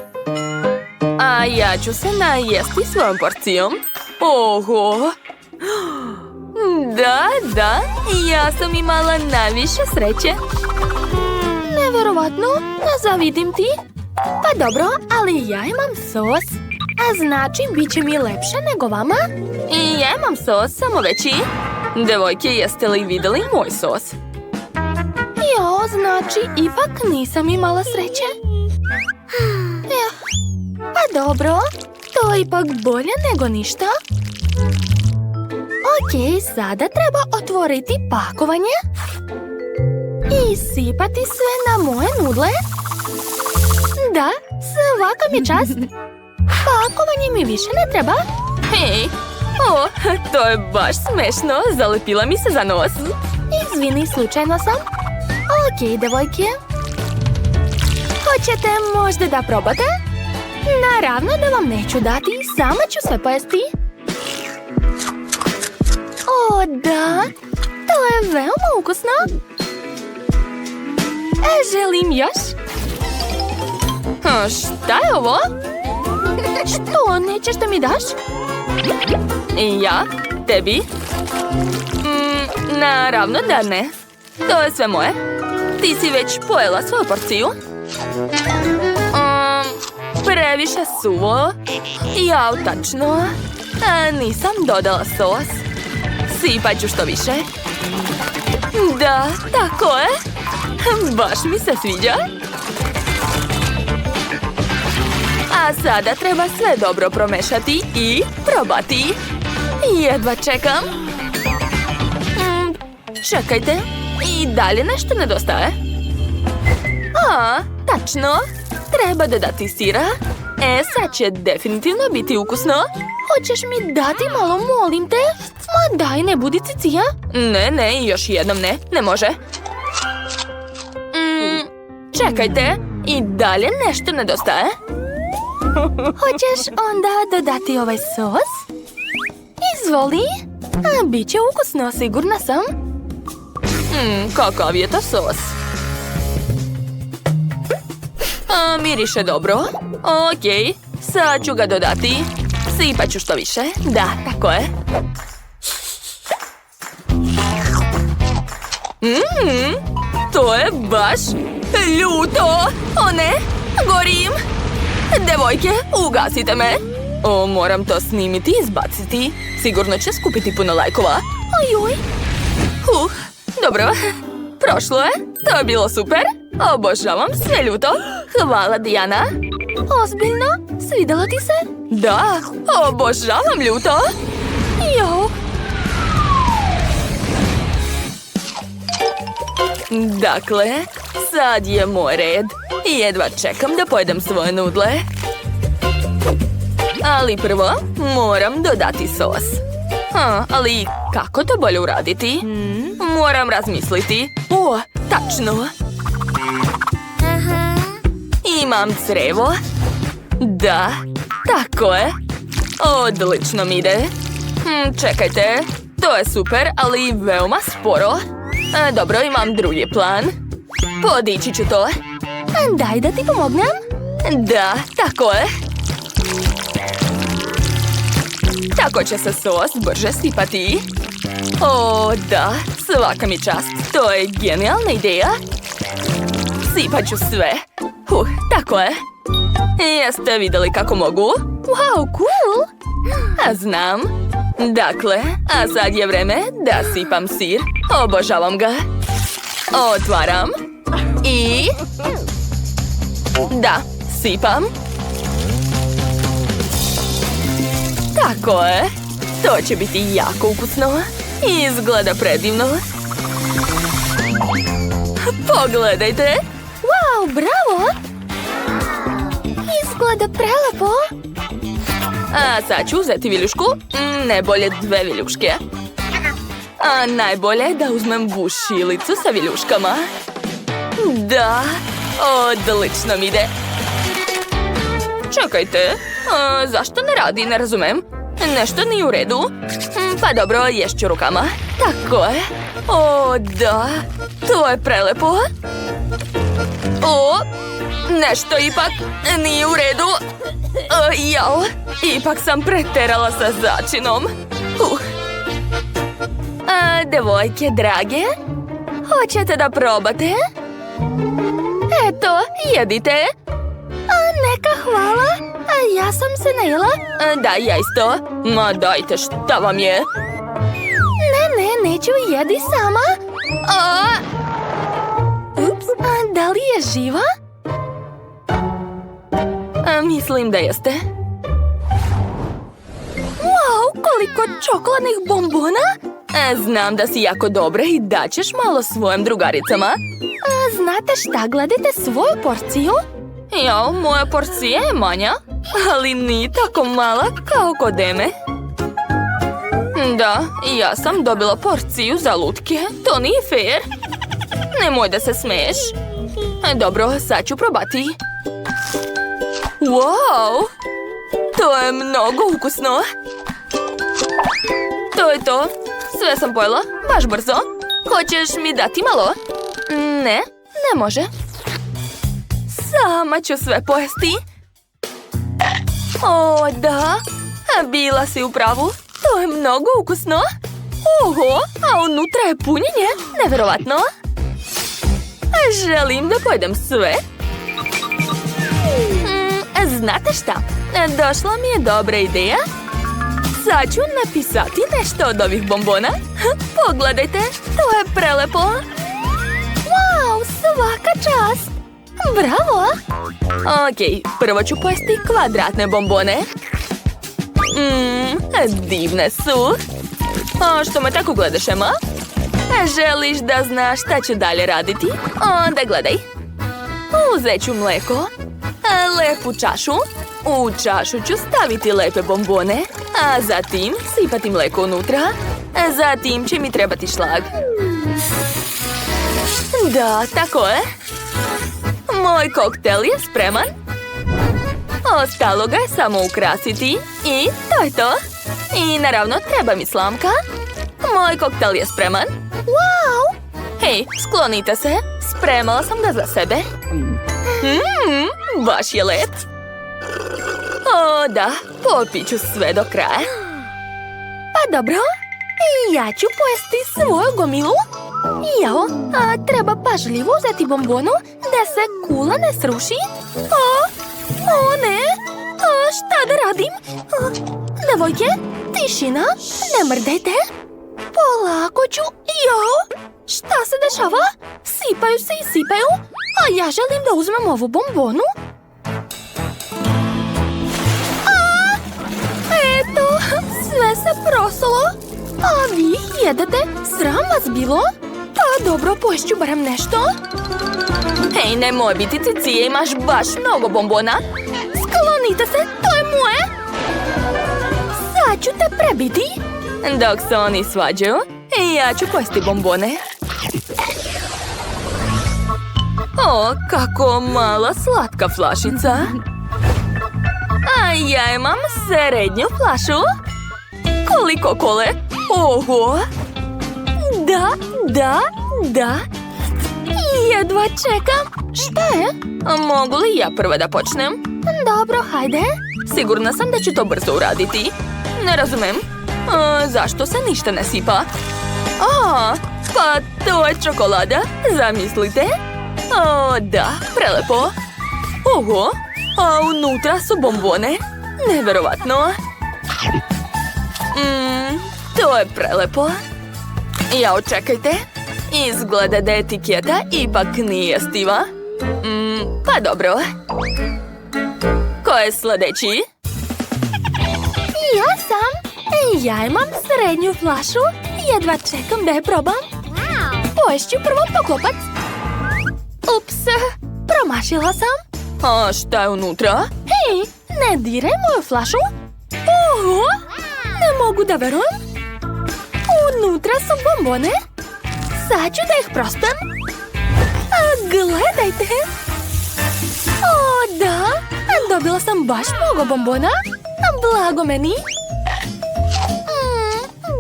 [SPEAKER 3] A ja ću se najesti svojom porcijom. Oho! Da, ja sam imala najviše sreće.
[SPEAKER 1] Neverovatno, zavidim ti. Pa dobro, ali ja imam sos. A znači, bit će mi lepše nego vama?
[SPEAKER 3] I ja imam sos, samo veći. Devojke, jeste li vidjeli moj sos?
[SPEAKER 1] Jo, znači, ipak nisam imala sreće. Pa dobro, to je ipak bolje nego ništa. Ok, sada treba otvoriti pakovanje i sipati sve na moje nudle. Da, svaka mi čast. Pakovanje mi više ne treba.
[SPEAKER 3] Hej, to je baš smešno, zalepila mi se za nos.
[SPEAKER 1] Izvini, slučajno sam. Ok, devojke. Hoćete možda da probate? Naravno da vam neću dati, sama ću sve pojesti. O, da, to je veoma ukusno. Želim još.
[SPEAKER 3] Šta je ovo?
[SPEAKER 1] Što, nećeš da mi daš?
[SPEAKER 3] Ja? Tebi? Naravno da ne. To je sve moje. Ti si već pojela svoju porciju? Previše suvo. Jao, tačno. Nisam dodala sos. Sipat ću što više. Da, tako je. Baš mi se sviđa. A sada treba sve dobro promešati i probati. Jedva čekam. Čekajte, i dalje nešto nedostaje. Tačno. Treba dodati sira. Sad će definitivno biti ukusno.
[SPEAKER 1] Hoćeš mi dati malo, molim te? Ma daj, ne budi cicija.
[SPEAKER 3] Ne, još jednom ne može. Čekajte, i dalje nešto nedostaje.
[SPEAKER 1] Hoćeš onda dodati ovaj sos? Izvoli. Biće ukusno, sigurna sam.
[SPEAKER 3] Kakav je to sos? Miriše dobro. Ok, sad ću ga dodati. Sipat ću što više. Da, tako je. To je baš ljuto. O ne, gorim. Devojke, ugasite me. Moram to snimiti i izbaciti. Sigurno će skupiti puno lajkova.
[SPEAKER 1] Ojoj.
[SPEAKER 3] Dobro, prošlo je. To je bilo super. Obožavam sve ljuto. Hvala, Dijana.
[SPEAKER 1] Ozbiljno? Svidjelo ti se?
[SPEAKER 3] Da, obožavam ljuto.
[SPEAKER 1] Jo.
[SPEAKER 3] Dakle, sad je moj red. Jedva čekam da pojedem svoje nudle. Ali prvo moram dodati sos. Ali kako to bolje uraditi? Moram razmisliti. O, tačno. Imam crevo. Da, tako je. Odlično mi ide. Čekajte, to je super, ali veoma sporo. Dobro, imam drugi plan. Podići ću to.
[SPEAKER 1] Daj da ti pomognem.
[SPEAKER 3] Da, tako je. Tako će se sos brže sipati. O, da, svaka mi čast. To je genijalna ideja. Sipat ću sve. Tako je. Jeste vidjeli kako mogu?
[SPEAKER 1] Wow, cool.
[SPEAKER 3] Znam. Dakle, a sad je vreme da sipam sir. Obožavam ga. Otvaram. I... Da, sipam. Tako je. To će biti jako ukusno. Izgleda predivno. Pogledajte.
[SPEAKER 1] Wow, bravo. Izgleda prelepo.
[SPEAKER 3] A sad ću uzeti viljušku. Najbolje 2 viljuške. A najbolje je da uzmem bušilicu sa viljuškama. Da, odlično mi ide. Čekajte, zašto ne radi, ne razumem. Nešto nije u redu. Pa dobro, ješću rukama. Tako je. O, da, to je prelepo. O, nešto ipak nije u redu. Jao, ipak sam preterala sa začinom. Devojke drage, hoćete da probate? Eto, jedite.
[SPEAKER 1] Neka hvala. Ja sam se najela.
[SPEAKER 3] Da, ja isto. Ma dajte, šta vam je?
[SPEAKER 1] Ne, neću, jedi sama. Ups, da li je živa?
[SPEAKER 3] Mislim da jeste.
[SPEAKER 1] Wow, koliko čokoladnih bombona.
[SPEAKER 3] Znam da si jako dobra i daćeš malo svojim drugaricama.
[SPEAKER 1] Znate šta, gledajte svoju porciju.
[SPEAKER 3] Jao, moja porcija je manja, ali nije tako mala kao kod Eme. Da, ja sam dobila porciju za lutke. To nije fair. Nemoj da se smeješ. Dobro, sad ću probati. Wow! To je mnogo ukusno. To je to. Sve sam pojela, baš brzo. Hoćeš mi dati malo? Ne, ne može. Sama ću sve pojesti. O, da. Bila si u pravu. To je mnogo ukusno. Oho, a unutra je punjenje. Neverovatno. Želim da pojedem sve. Znate šta? Došla mi je dobra ideja. Sad ću napisati nešto od ovih bombona. Pogledajte, to je prelepo.
[SPEAKER 1] Wow, svaka čast. Bravo.
[SPEAKER 3] Ok, prvo ću pojesti kvadratne bombone. Divne su. Što me tako gledaš, Ema? Želiš da znaš šta ću dalje raditi? Onda gledaj. Uzet ću mleko. Lepu čašu. U čašu ću staviti lepe bombone, a zatim sipati mleko unutra. Zatim će mi trebati šlag. Da, tako je. Moj koktel je spreman. Ostalo ga je samo ukrasiti i to je to. I naravno treba mi slamka. Moj koktel je spreman.
[SPEAKER 1] Wow!
[SPEAKER 3] Hej, sklonite se. Spremala sam ga za sebe. Baš je lep. O, da, popit ću sve do kraja.
[SPEAKER 1] Pa dobro, ja ću pojesti svoju gomilu. Jao, treba pažljivo uzeti bombonu da se kula ne sruši. O ne, šta da radim? Devojke, tišina, ne mrdajte. Polako ću, jao, šta se dešava? Sipaju se i sipaju, a ja želim da uzmem ovu bombonu. Eto, sve se prosalo. A vi jedete? Sram vas bilo? Pa dobro, poješću barem nešto.
[SPEAKER 3] Hej, nemoj biti cicije, imaš baš mnogo bombona.
[SPEAKER 1] Sklonite se, to je moje. ću te prebiti.
[SPEAKER 3] Dok se oni svađaju, ja ću pojesti bombone. O, kako mala slatka flašica. A ja imam srednju flašu. Koliko kole? Oho! Da. Jedva čekam.
[SPEAKER 1] Šta je?
[SPEAKER 3] Mogu li ja prva da počnem?
[SPEAKER 1] Dobro, hajde.
[SPEAKER 3] Sigurna sam da ću to brzo uraditi. Ne razumem. Zašto se ništa ne sipa? Pa to je čokolada. Zamislite. O, da, prelepo. Oho, a unutra su bombone. Neverovatno. To je prelepo. Jao, čekajte. Izgleda da etiketa ipak nije stiva. Pa dobro. Ko je sljedeći?
[SPEAKER 1] Ja sam. Ja imam srednju flašu. Jedva čekam da je probam. Poješću prvo poklopac. Ups, promašila sam.
[SPEAKER 3] A šta je unutra?
[SPEAKER 1] Hej, ne diraj moju flašu. Oho, ne mogu da verujem. Unutra su bombone. Sad ću da ih prospem. Gledajte. O, da. Dobila sam baš mnogo bombona. Blago meni.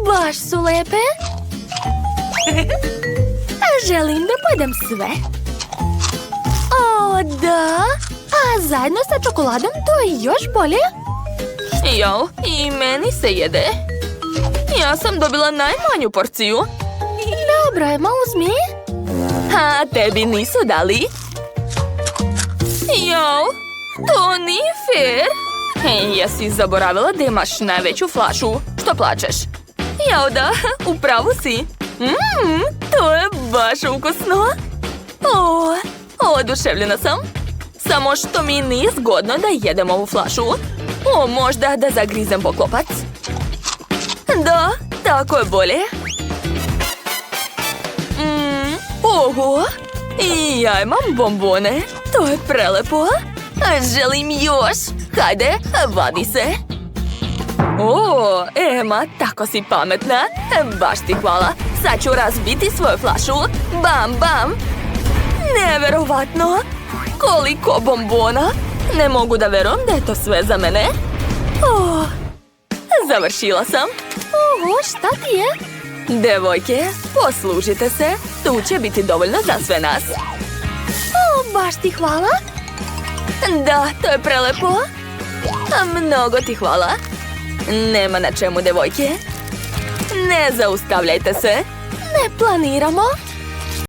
[SPEAKER 1] Baš su lepe. Želim da pojedem sve. O, da. A zajedno sa čokoladom to je još bolje.
[SPEAKER 3] Jao, i meni se jede. Ja sam dobila najmanju porciju.
[SPEAKER 1] Dobro, Ema, uzmi.
[SPEAKER 3] A tebi nisu dali? Jao, to nije fair. Jesi zaboravila da imaš najveću flašu? Što plačeš? Jao da, upravu si. To je baš ukusno. O, oduševljena sam. Samo što mi nije zgodno da jedem ovu flašu. O, možda da zagrizem poklopac. Da, tako je bolje. Oho, i ja imam bombone. To je prelepo. Želim još. Hajde, vadi se. O, Ema, tako si pametna. Baš ti hvala. Sad ću razbiti svoju flašu. Bam, bam. Neverovatno. Koliko bombona. Ne mogu da verujem da je to sve za mene. Završila sam.
[SPEAKER 1] Oho, šta ti je?
[SPEAKER 3] Devojke, poslužite se. Tu će biti dovoljno za sve nas.
[SPEAKER 1] O, baš ti hvala.
[SPEAKER 3] Da, to je prelepo. Mnogo ti hvala. Nema na čemu, devojke. Ne zaustavljajte se.
[SPEAKER 1] Ne planiramo.